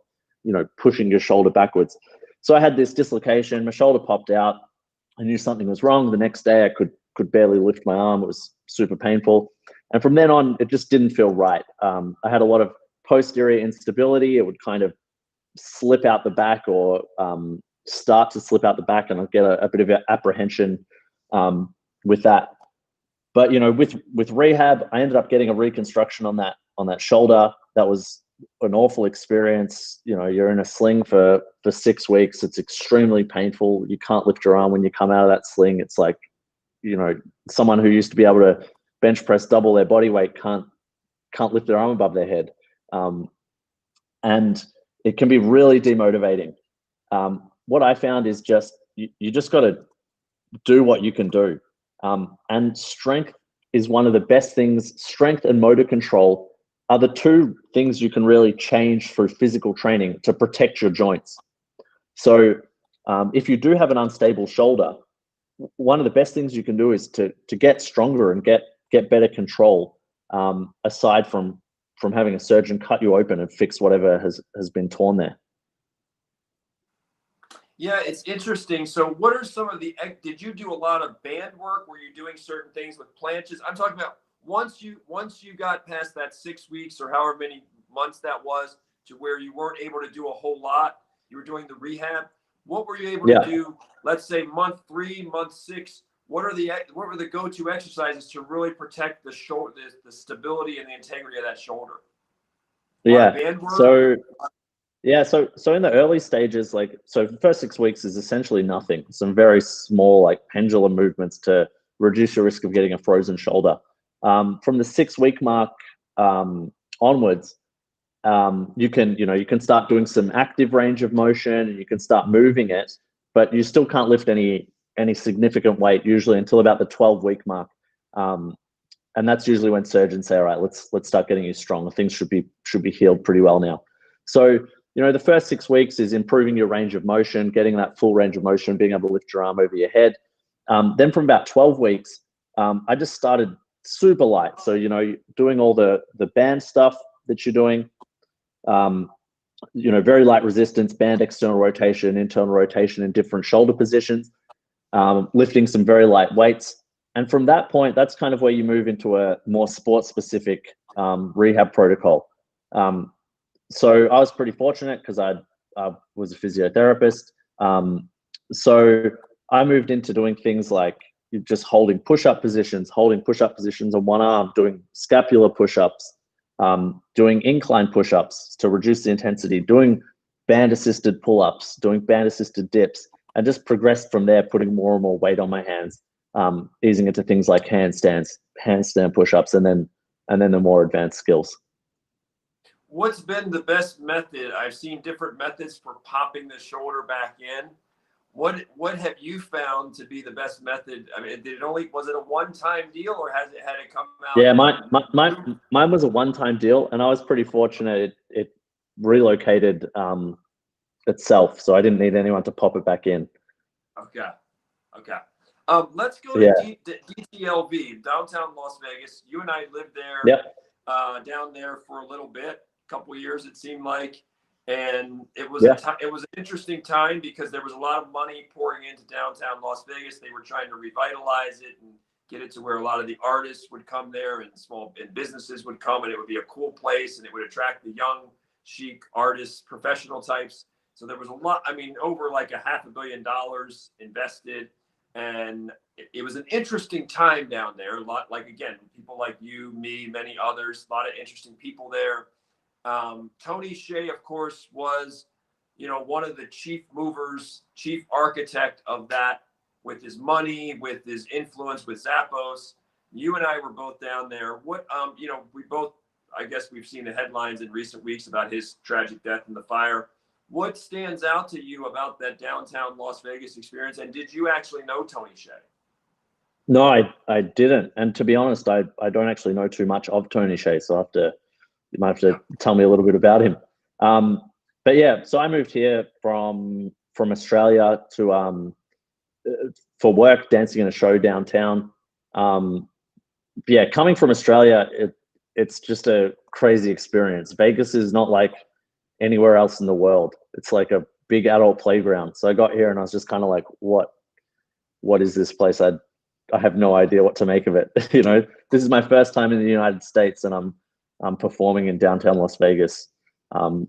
pushing your shoulder backwards. So I had this dislocation, my shoulder popped out. I knew something was wrong. The next day I could barely lift my arm. It was super painful. And from then on, it just didn't feel right. I had a lot of posterior instability. It would kind of slip out the back, or start to slip out the back, and I'd get a bit of apprehension with that. But with rehab, I ended up getting a reconstruction on that shoulder. That was an awful experience. You're in a sling for 6 weeks. It's extremely painful. You can't lift your arm when you come out of that sling. It's like, someone who used to be able to bench press double their body weight can't lift their arm above their head. And it can be really demotivating. What I found is just, you just got to do what you can do. And strength is one of the best things. Strength and motor control are the two things you can really change through physical training to protect your joints. So if you do have an unstable shoulder, one of the best things you can do is to get stronger and get better control, aside from having a surgeon cut you open and fix whatever has been torn there. Yeah, it's interesting. So what are some of did you do a lot of band work? Were you doing certain things with planches? I'm talking about once you got past that 6 weeks or however many months that was, to where you weren't able to do a whole lot, you were doing the rehab. What were you able to do, let's say month 3, month 6? What were the go-to exercises to really protect the shoulder, the stability and the integrity of that shoulder? Band work? So in the early stages, the first 6 weeks is essentially nothing. Some very small, pendulum movements to reduce your risk of getting a frozen shoulder. From the 6-week mark onwards, you can start doing some active range of motion, and you can start moving it, but you still can't lift any significant weight usually until about the 12-week mark. And that's usually when surgeons say, all right, let's start getting you strong. Things should be healed pretty well now. So, the first 6 weeks is improving your range of motion, getting that full range of motion, being able to lift your arm over your head. Then from about 12 weeks, I just started super light. So, doing all the band stuff that you're doing, very light resistance, band external rotation, internal rotation in different shoulder positions, lifting some very light weights. And from that point, that's kind of where you move into a more sport-specific rehab protocol. So I was pretty fortunate because I was a physiotherapist. So I moved into doing things like just holding push-up positions on one arm, doing scapular push-ups, doing incline push-ups to reduce the intensity, doing band-assisted pull-ups, doing band-assisted dips, and just progressed from there, putting more and more weight on my hands, easing into things like handstand push-ups, and then the more advanced skills. What's been the best method? I've seen different methods for popping the shoulder back in. What have you found to be the best method? I mean, was it a one-time deal, or had it come out? Yeah, mine was a one-time deal, and I was pretty fortunate. It relocated itself, so I didn't need anyone to pop it back in. Okay. Let's go to DTLV, downtown Las Vegas. You and I lived there. Yep. Down there for a little bit, a couple of years it seemed like, and it was it was an interesting time because there was a lot of money pouring into downtown Las Vegas. They were trying to revitalize it and get it to where a lot of the artists would come there, and businesses would come, and it would be a cool place, and it would attract the young, chic artists, professional types. So there was a lot. I mean, over like $500 million invested. And it was an interesting time down there. A lot, like, again, people like you, me, many others, a lot of interesting people there. Tony Hsieh, of course, was, one of the chief movers, chief architect of that, with his money, with his influence with Zappos. You and I were both down there. We both, I guess we've seen the headlines in recent weeks about his tragic death in the fire. What stands out to you about that downtown Las Vegas experience? And did you actually know Tony Hsieh? No, I didn't. And to be honest, I don't actually know too much of Tony Hsieh, so you might have to tell me a little bit about him. But yeah, so I moved here from Australia to for work, dancing in a show downtown. Coming from Australia, it's just a crazy experience. Vegas is not like anywhere else in the world. It's like a big adult playground. So I got here and I was just kind of like, what is this place? I have no idea what to make of it. This is my first time in the United States, and I'm performing in downtown Las Vegas. So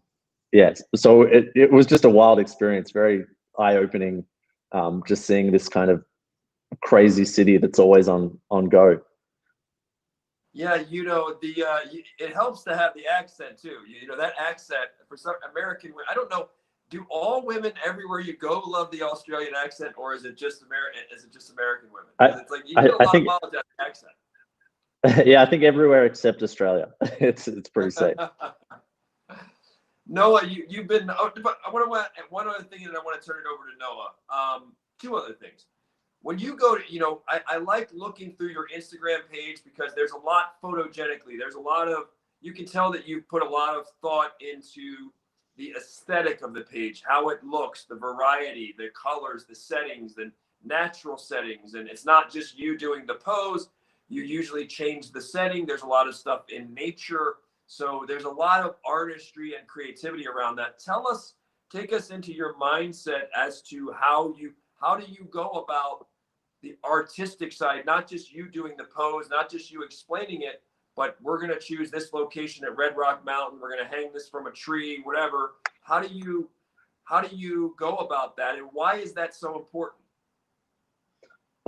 it was just a wild experience, very eye-opening, just seeing this kind of crazy city that's always on go. Yeah, it helps to have the accent too. That accent for some American women. I don't know. Do all women everywhere you go love the Australian accent, or is it just American? Is it just American women? It's like you get a lot of mileage out of the accent. Yeah, I think everywhere except Australia. It's pretty safe. Noah, you've been. One other thing, and I want to turn it over to Noah. Two other things. When you go to, I like looking through your Instagram page because there's a lot photogenically. There's a lot of, you can tell that you put a lot of thought into the aesthetic of the page, how it looks, the variety, the colors, the settings, the natural settings. And it's not just you doing the pose. You usually change the setting. There's a lot of stuff in nature. So there's a lot of artistry and creativity around that. Take us into your mindset as to how do you go about the artistic side, not just you doing the pose, not just you explaining it, but we're going to choose this location at Red Rock Mountain. We're going to hang this from a tree, whatever. How do you go about that? And why is that so important?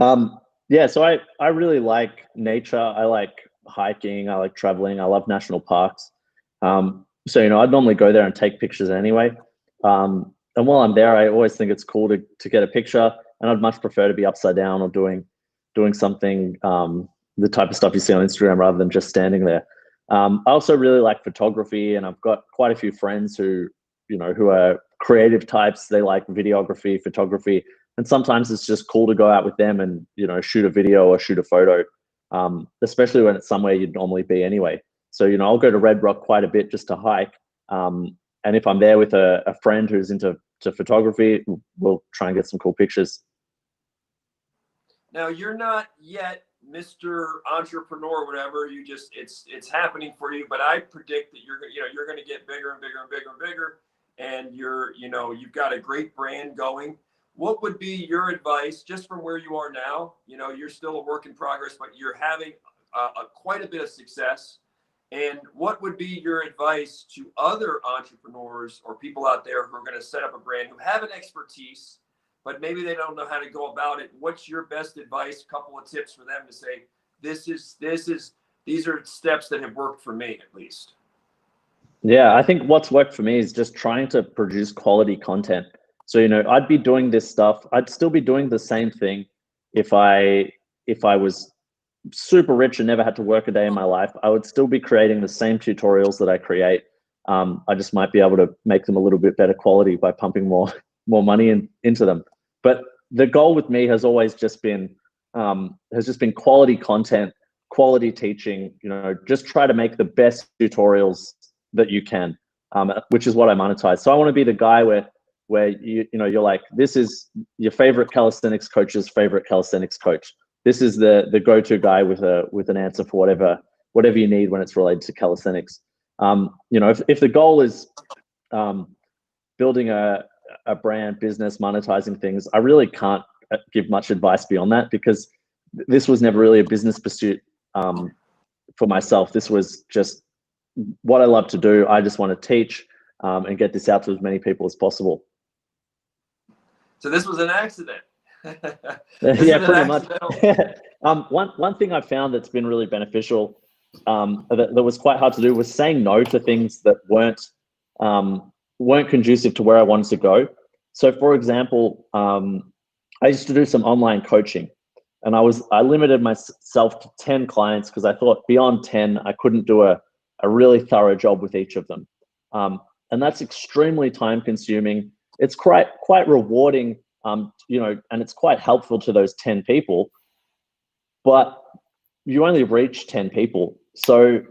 So I really like nature. I like hiking. I like traveling. I love national parks. So, I'd normally go there and take pictures anyway. And while I'm there, I always think it's cool to get a picture, and I'd much prefer to be upside down or doing something, the type of stuff you see on Instagram rather than just standing there. I also really like photography, and I've got quite a few friends who are creative types. They like videography, photography, and sometimes it's just cool to go out with them and shoot a video or shoot a photo, especially when it's somewhere you'd normally be anyway. So I'll go to Red Rock quite a bit just to hike, and if I'm there with a friend who's into photography, we'll try and get some cool pictures. Now, you're not yet Mr. Entrepreneur, whatever. You just it's happening for you. But I predict that you're going to get bigger and bigger and bigger and bigger, and you've got a great brand going. What would be your advice, just from where you are now? You're still a work in progress, but you're having quite a bit of success. And what would be your advice to other entrepreneurs or people out there who are going to set up a brand, who have an expertise, but maybe they don't know how to go about it? What's your best advice? A couple of tips for them to say, these are steps that have worked for me, at least. Yeah, I think what's worked for me is just trying to produce quality content. So, I'd be doing this stuff. I'd still be doing the same thing if I was super rich and never had to work a day in my life. I would still be creating the same tutorials that I create. I just might be able to make them a little bit better quality by pumping more money into them. But the goal with me has always just been quality content, quality teaching. Just try to make the best tutorials that you can, which is what I monetize. So I want to be the guy where you're like, this is your favorite calisthenics coach's favorite calisthenics coach. This is the go-to guy with an answer for whatever you need when it's related to calisthenics. If the goal is building a brand, business, monetizing things, I really can't give much advice beyond that, because this was never really a business pursuit for myself. This was just what I love to do. I just want to teach and get this out to as many people as possible. So this was an accident. Yeah, pretty much. One thing I've found that's been really beneficial, that was quite hard to do, was saying no to things that weren't conducive to where I wanted to go. So, for example, I used to do some online coaching, and I limited myself to 10 clients because I thought beyond 10 I couldn't do a really thorough job with each of them, and that's extremely time consuming. It's quite rewarding. And it's quite helpful to those 10 people, but you only reach 10 people. So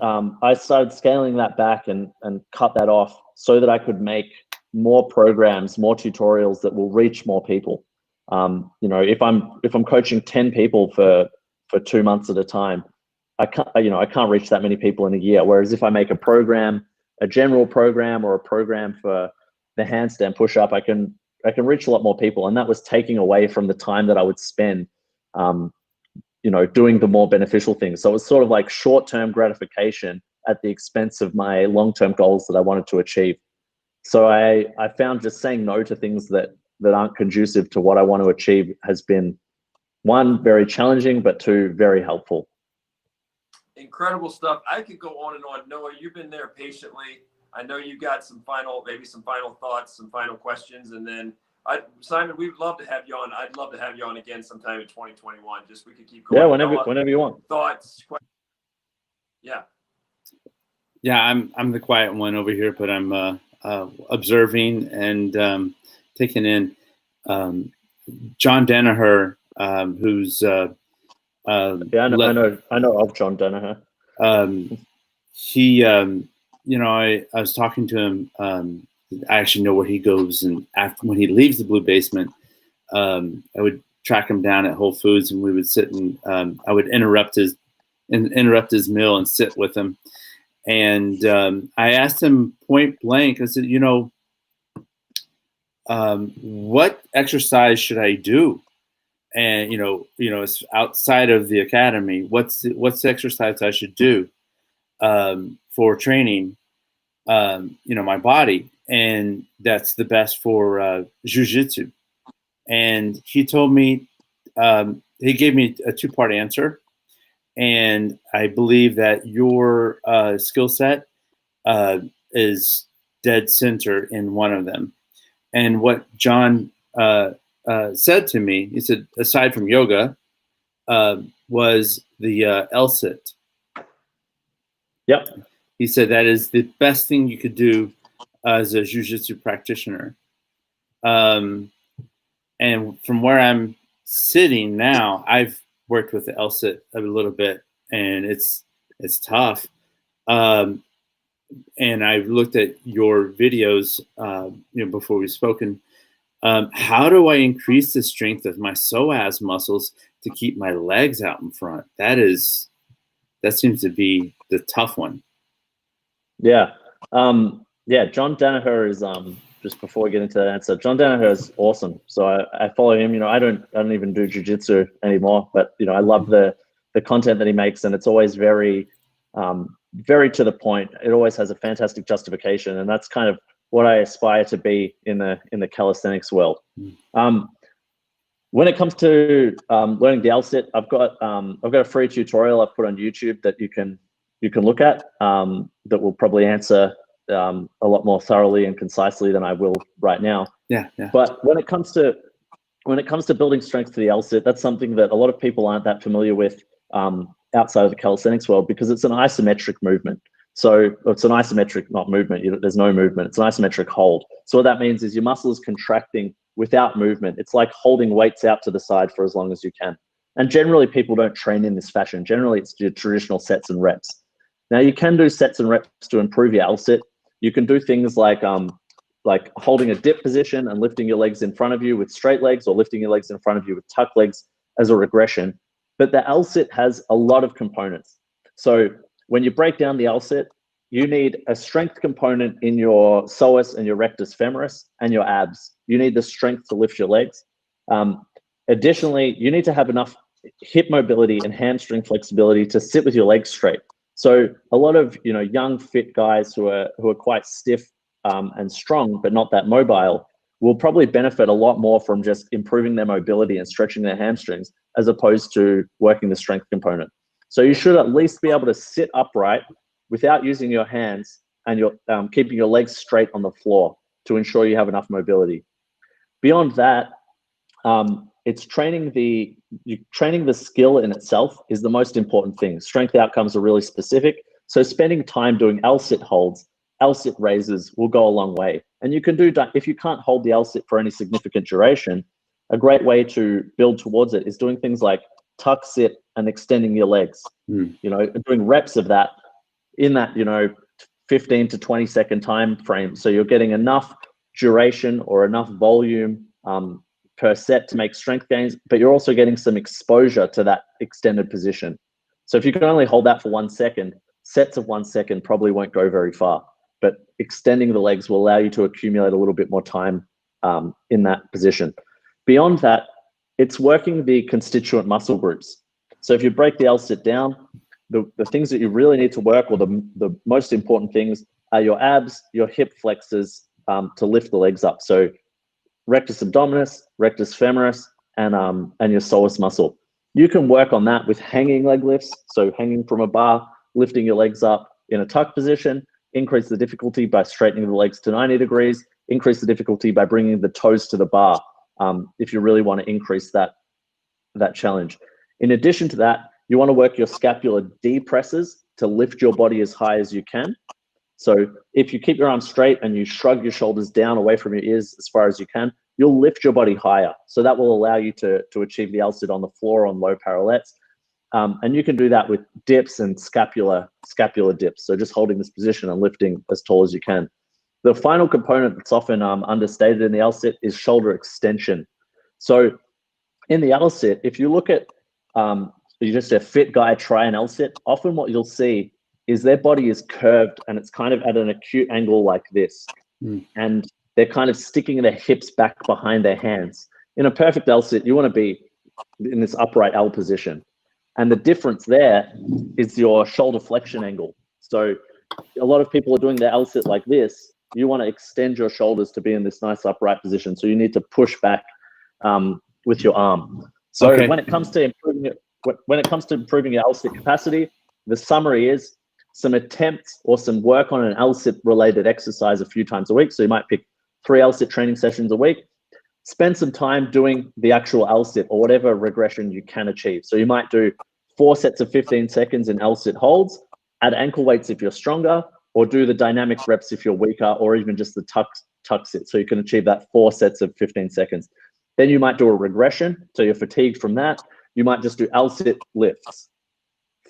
I started scaling that back and cut that off so that I could make more programs, more tutorials that will reach more people. If I'm coaching 10 people for 2 months at a time, I can't reach that many people in a year. Whereas if I make a program, a general program, or a program for the handstand push-up, I can reach a lot more people. And that was taking away from the time that I would spend, doing the more beneficial things. So it was sort of like short-term gratification at the expense of my long-term goals that I wanted to achieve. So I found just saying no to things that aren't conducive to what I want to achieve has been, one, very challenging, but two, very helpful. Incredible stuff. I could go on and on. Noah, you've been there patiently. I know you got some final thoughts, some final questions, and then Simon, we'd love to have you on. I'd love to have you on again sometime in 2021. Just we could keep going. Yeah, whenever you want. Thoughts, questions. Yeah, I'm the quiet one over here, but I'm observing and taking in. John Donaher, who's I know of John Donaher. He I was talking to him. I actually know where he goes, and when he leaves the Blue Basement, I would track him down at Whole Foods, and we would sit and I would interrupt his meal and sit with him. And I asked him point blank. I said, what exercise should I do? And it's outside of the academy. What's the exercise I should do for training? My body, and that's the best for Jiu Jitsu. And he told me, he gave me a 2-part answer, and I believe that your skill set is dead center in one of them. And what John said to me, he said, aside from yoga, was the L-sit. Yep. He said that is the best thing you could do as a Jiu Jitsu practitioner. And from where I'm sitting now, I've worked with the L-sit a little bit, and it's tough. And I've looked at your videos, before we've spoken. How do I increase the strength of my psoas muscles to keep my legs out in front? That seems to be the tough one. Yeah. John Donaher is just before we get into that answer, John Donaher is awesome. So I follow him. I don't even do jiu-jitsu anymore, but I love the content that he makes, and it's always very very to the point. It always has a fantastic justification, and that's kind of what I aspire to be in the calisthenics world. When it comes to learning the L-sit, I've got a free tutorial I've put on YouTube that you can look at that will probably answer a lot more thoroughly and concisely than I will right now. Yeah. But when it comes to building strength for the L-sit, that's something that a lot of people aren't that familiar with outside of the calisthenics world, because it's an isometric movement. So it's an isometric, not movement. There's no movement. It's an isometric hold. So what that means is your muscle is contracting without movement. It's like holding weights out to the side for as long as you can. And generally, people don't train in this fashion. Generally, it's your traditional sets and reps. Now, you can do sets and reps to improve your L-sit. You can do things like holding a dip position and lifting your legs in front of you with straight legs, or lifting your legs in front of you with tuck legs as a regression. But the L-sit has a lot of components. So when you break down the L-sit, you need a strength component in your psoas and your rectus femoris and your abs. You need the strength to lift your legs. Additionally, you need to have enough hip mobility and hamstring flexibility to sit with your legs straight. So a lot of young fit guys who are quite stiff and strong but not that mobile will probably benefit a lot more from just improving their mobility and stretching their hamstrings, as opposed to working the strength component. So you should at least be able to sit upright without using your hands, and you're keeping your legs straight on the floor to ensure you have enough mobility. Beyond that, it's training the skill in itself is the most important thing. Strength outcomes are really specific. So spending time doing L-sit holds, L-sit raises will go a long way. And you can do that if you can't hold the L-sit for any significant duration. A great way to build towards it is doing things like tuck sit and extending your legs. Doing reps of that in that 15 to 20 second time frame. So you're getting enough duration or enough volume per set to make strength gains, but you're also getting some exposure to that extended position. So if you can only hold that for 1 second, sets of 1 second probably won't go very far, but extending the legs will allow you to accumulate a little bit more time in that position. Beyond that, it's working the constituent muscle groups. So if you break the L-sit down, the things that you really need to work, or the most important things, are your abs, your hip flexors to lift the legs up. So rectus abdominis, rectus femoris, and your psoas muscle. You can work on that with hanging leg lifts. So hanging from a bar, lifting your legs up in a tuck position, increase the difficulty by straightening the legs to 90 degrees, increase the difficulty by bringing the toes to the bar if you really want to increase that challenge. In addition to that, you want to work your scapular depresses to lift your body as high as you can. So if you keep your arms straight and you shrug your shoulders down away from your ears as far as you can, you'll lift your body higher. So that will allow you to achieve the L-sit on the floor on low parallettes. And you can do that with dips and scapular dips. So just holding this position and lifting as tall as you can. The final component that's often understated in the L-sit is shoulder extension. So in the L-sit, if you look at you're just a fit guy try an L-sit, often what you'll see is their body is curved and it's kind of at an acute angle like this. And they're kind of sticking their hips back behind their hands. In a perfect L-sit, you want to be in this upright L position. And the difference there is your shoulder flexion angle. So a lot of people are doing their L-sit like this. You want to extend your shoulders to be in this nice upright position. So you need to push back with your arm. So when it comes to improving your L-sit capacity, the summary is some attempts or some work on an L-sit related exercise a few times a week. So you might pick 3 L-sit training sessions a week. spend some time doing the actual L-sit or whatever regression you can achieve. So you might do 4 sets of 15 seconds in L-sit holds, add ankle weights if you're stronger, or do the dynamic reps if you're weaker, or even just the tuck sit. So you can achieve that 4 sets of 15 seconds. Then you might do a regression. So you're fatigued from that. You might just do L-sit lifts,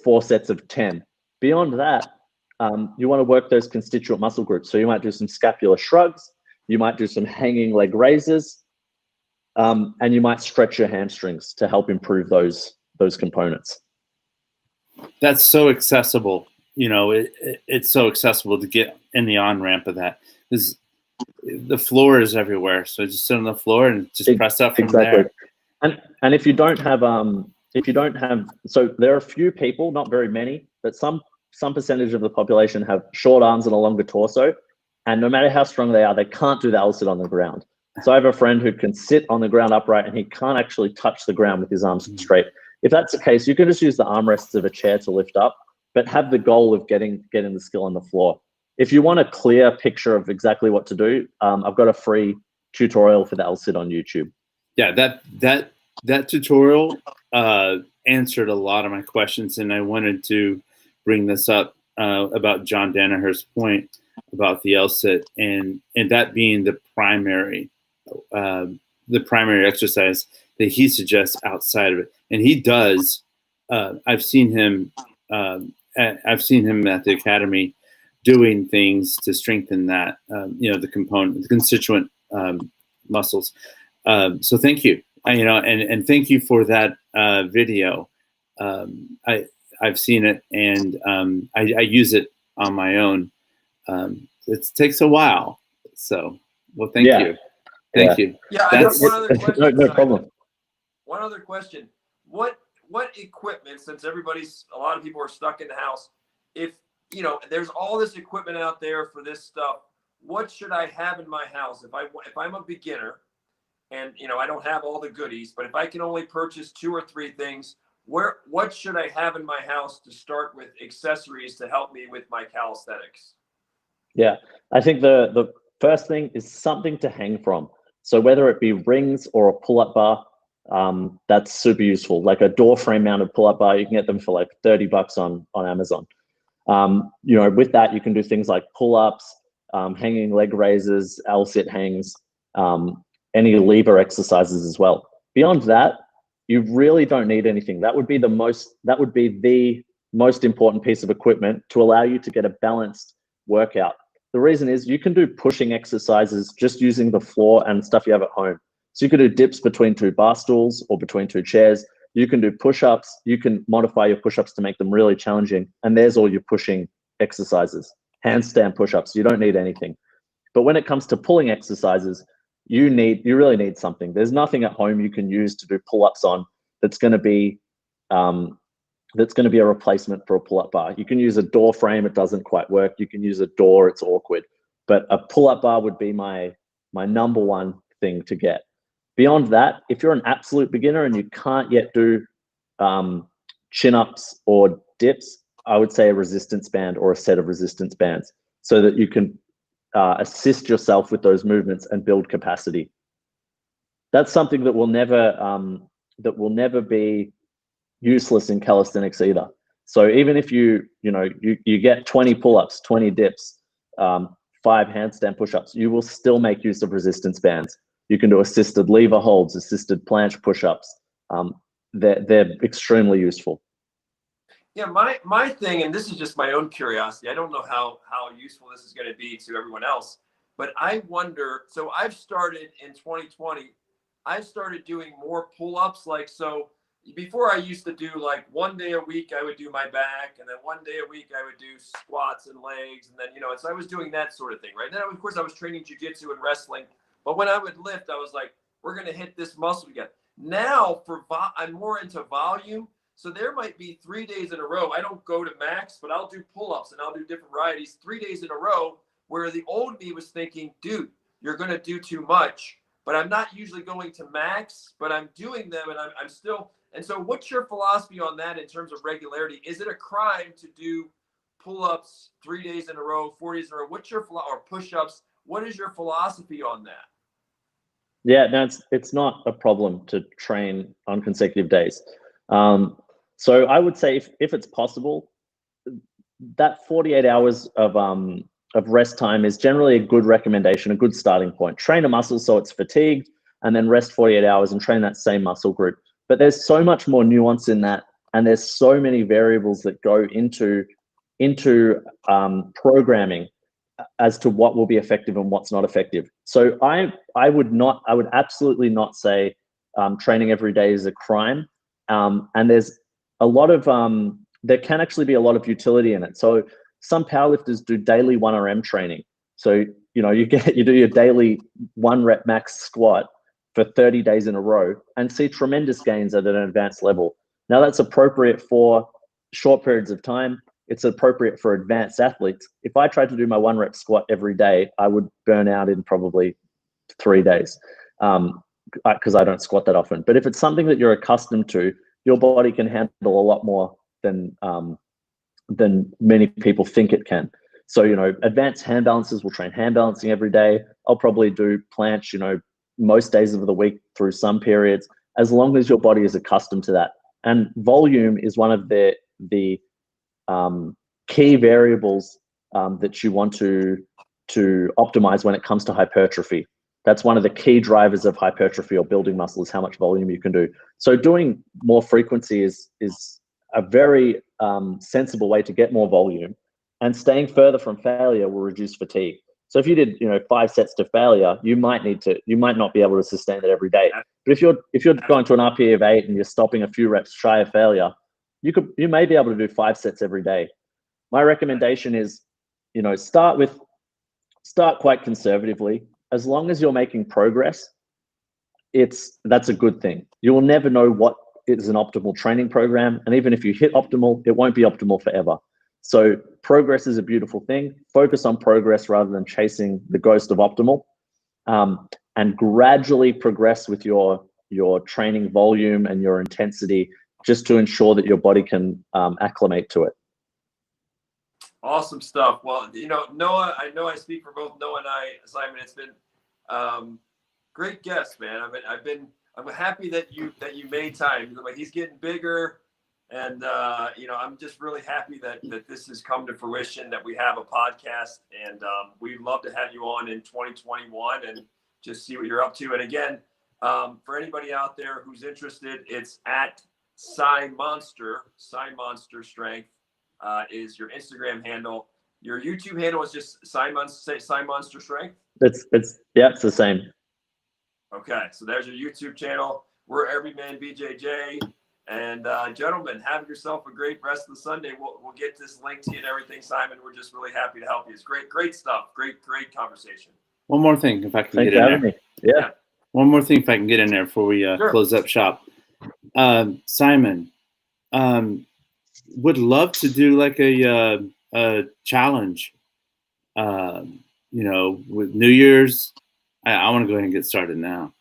4 sets of 10. Beyond that, you want to work those constituent muscle groups. So you might do some scapular shrugs. You might do some hanging leg raises. And you might stretch your hamstrings to help improve those components. That's so accessible. You know, it's so accessible to get in the on-ramp of that. The floor is everywhere. So just sit on the floor and just press up from there. And if you don't have, so there are a few people, not very many, but some percentage of the population have short arms and a longer torso. And no matter how strong they are, they can't do the L-sit on the ground. So I have a friend who can sit on the ground upright and he can't actually touch the ground with his arms straight. If that's the case, you can just use the armrests of a chair to lift up, but have the goal of getting the skill on the floor. If you want a clear picture of exactly what to do, I've got a free tutorial for the L-sit on YouTube. Yeah, that tutorial answered a lot of my questions, and I wanted to bring this up about John Donaher's point about the L-sit and that being the primary exercise that he suggests outside of it, and he does. I've seen him at the academy doing things to strengthen that, the constituent muscles. So thank you, and thank you for that video. I've seen it, and I use it on my own. It takes a while, so thank you. Thank you. Yeah, I have one other question. No problem. One other question. What equipment, since a lot of people are stuck in the house, if there's all this equipment out there for this stuff, what should I have in my house? If I'm a beginner and I don't have all the goodies, but if I can only purchase 2 or 3 things, what should I have in my house to start with accessories to help me with my calisthenics? Yeah, I think the first thing is something to hang from. So whether it be rings or a pull-up bar, that's super useful. Like a door frame mounted pull-up bar, you can get them for like $30 on Amazon. With that, you can do things like pull-ups, hanging leg raises, L-sit hangs, any lever exercises as well. Beyond that, you really don't need anything. That would be the most important piece of equipment to allow you to get a balanced workout. The reason is you can do pushing exercises just using the floor and stuff you have at home. So you can do dips between 2 bar stools or between 2 chairs. You can do push-ups. You can modify your push-ups to make them really challenging. And there's all your pushing exercises. Handstand push-ups, you don't need anything. But when it comes to pulling exercises, you really need something. There's nothing at home you can use to do pull-ups on that's going to be a replacement for a pull-up bar. You can use a door frame, it doesn't quite work. You can use a door, it's awkward. But a pull-up bar would be my number one thing to get. Beyond that, if you're an absolute beginner and you can't yet do chin-ups or dips, I would say a resistance band or a set of resistance bands so that you can assist yourself with those movements and build capacity. That's something that will never be useless in calisthenics either. So even if you get 20 pull-ups, 20 dips, 5 handstand push-ups, you will still make use of resistance bands. You can do assisted lever holds, assisted planche push-ups. They're extremely useful. Yeah, my thing, and this is just my own curiosity, I don't know how useful this is going to be to everyone else, but I wonder, so I've started in 2020, I've started doing more pull-ups. So before I used to do like 1 day a week, I would do my back, and then 1 day a week I would do squats and legs. And then, so I was doing that sort of thing, right? Then, of course, I was training Jiu Jitsu and wrestling. But when I would lift, I was like, we're going to hit this muscle again. Now I'm more into volume. So there might be 3 days in a row. I don't go to max, but I'll do pull-ups and I'll do different varieties 3 days in a row, where the old me was thinking, dude, you're going to do too much. But I'm not usually going to max, but I'm doing them, and I'm still. And so what's your philosophy on that in terms of regularity? Is it a crime to do pull-ups 3 days in a row, 4 days in a row? What's your or push-ups? What is your philosophy on that? Yeah, no, it's not a problem to train on consecutive days. So I would say if it's possible, that 48 hours of rest time is generally a good recommendation, a good starting point. Train a muscle so it's fatigued, and then rest 48 hours and train that same muscle group. But there's so much more nuance in that, and there's so many variables that go into programming as to what will be effective and what's not effective. So I would absolutely not say training every day is a crime. And there's a lot of there can actually be a lot of utility in it. So some powerlifters do daily 1RM training. So you do your daily 1 rep max squat for 30 days in a row and see tremendous gains at an advanced level. Now that's appropriate for short periods of time. It's appropriate for advanced athletes. If I tried to do my 1 rep squat every day, I would burn out in probably 3 days because I don't squat that often. But if it's something that you're accustomed to, your body can handle a lot more than many people think it can. So, advanced hand balances will train hand balancing every day. I'll probably do planche, most days of the week through some periods, as long as your body is accustomed to that. And volume is one of the key variables that you want to optimize when it comes to hypertrophy. That's one of the key drivers of hypertrophy or building muscle, is how much volume you can do. So doing more frequency is a very sensible way to get more volume, and staying further from failure will reduce fatigue. So if you did 5 sets to failure, you might not be able to sustain that every day. But if you're going to an RPE of 8 and you're stopping a few reps shy of failure, you may be able to do 5 sets every day. My recommendation is, start quite conservatively. As long as you're making progress, that's a good thing. You will never know what is an optimal training program, and even if you hit optimal, it won't be optimal forever. So progress is a beautiful thing. Focus on progress rather than chasing the ghost of optimal, and gradually progress with your training volume and your intensity, just to ensure that your body can acclimate to it. Awesome stuff. Well, Noah, I know I speak for both Noah and I, Simon. It's been great guest, man. I'm happy that you made time. Like, he's getting bigger, and I'm just really happy that this has come to fruition, that we have a podcast, and we'd love to have you on in 2021 and just see what you're up to. And again, for anybody out there who's interested, it's at SciMonster Strength is your Instagram handle. Your YouTube handle is just SciMonster Strength. It's the same. Okay, so there's your YouTube channel. We're Everyman BJJ, and gentlemen, have yourself a great rest of the Sunday. We'll get this link to you and everything, Simon. We're just really happy to help you. It's great stuff. Great conversation. One more thing, if I can get in there. Me. Yeah. One more thing, if I can get in there before we Sure. close up shop. Simon, would love to do like a challenge. With New Year's. I want to go ahead and get started now.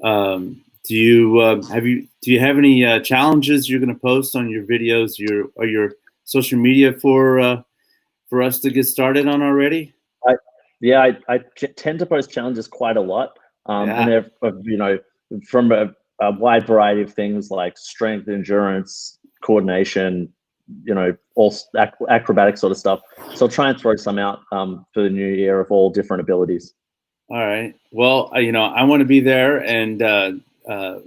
Do you have any challenges you're going to post on your videos, your social media for us to get started on already? I tend to post challenges quite a lot, and they're from a wide variety of things like strength, endurance, coordination, all acrobatic sort of stuff. So I'll try and throw some out for the new year of all different abilities. All right. Well, I want to be there and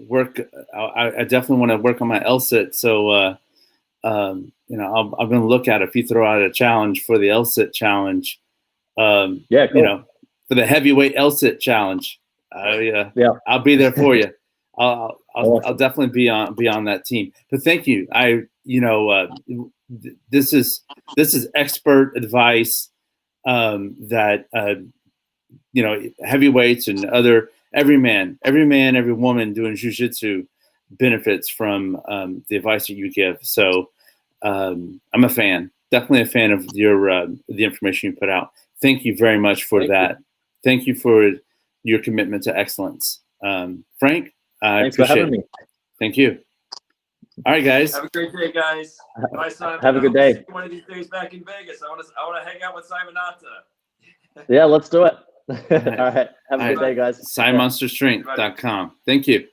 work. I definitely want to work on my LSIT. So, I'm going to look at it if you throw out a challenge for the LSIT challenge. Cool. For the heavyweight LSIT challenge. I'll be there for you. I'll definitely be on that team. But thank you. This is expert advice that heavyweights and every man, every woman doing Jiu Jitsu benefits from the advice that you give. So I'm a fan, definitely a fan of the information you put out. Thank you very much for that. Thank you for your commitment to excellence. Frank, thanks for having me. Thank you. All right, guys. Have a great day, guys. Bye, Simon. Have a good day. One of these days back in Vegas. I want to hang out with Simon Ata. Yeah, let's do it. All right. Have a good day, guys. SideMonsterStrength.com. Thank you.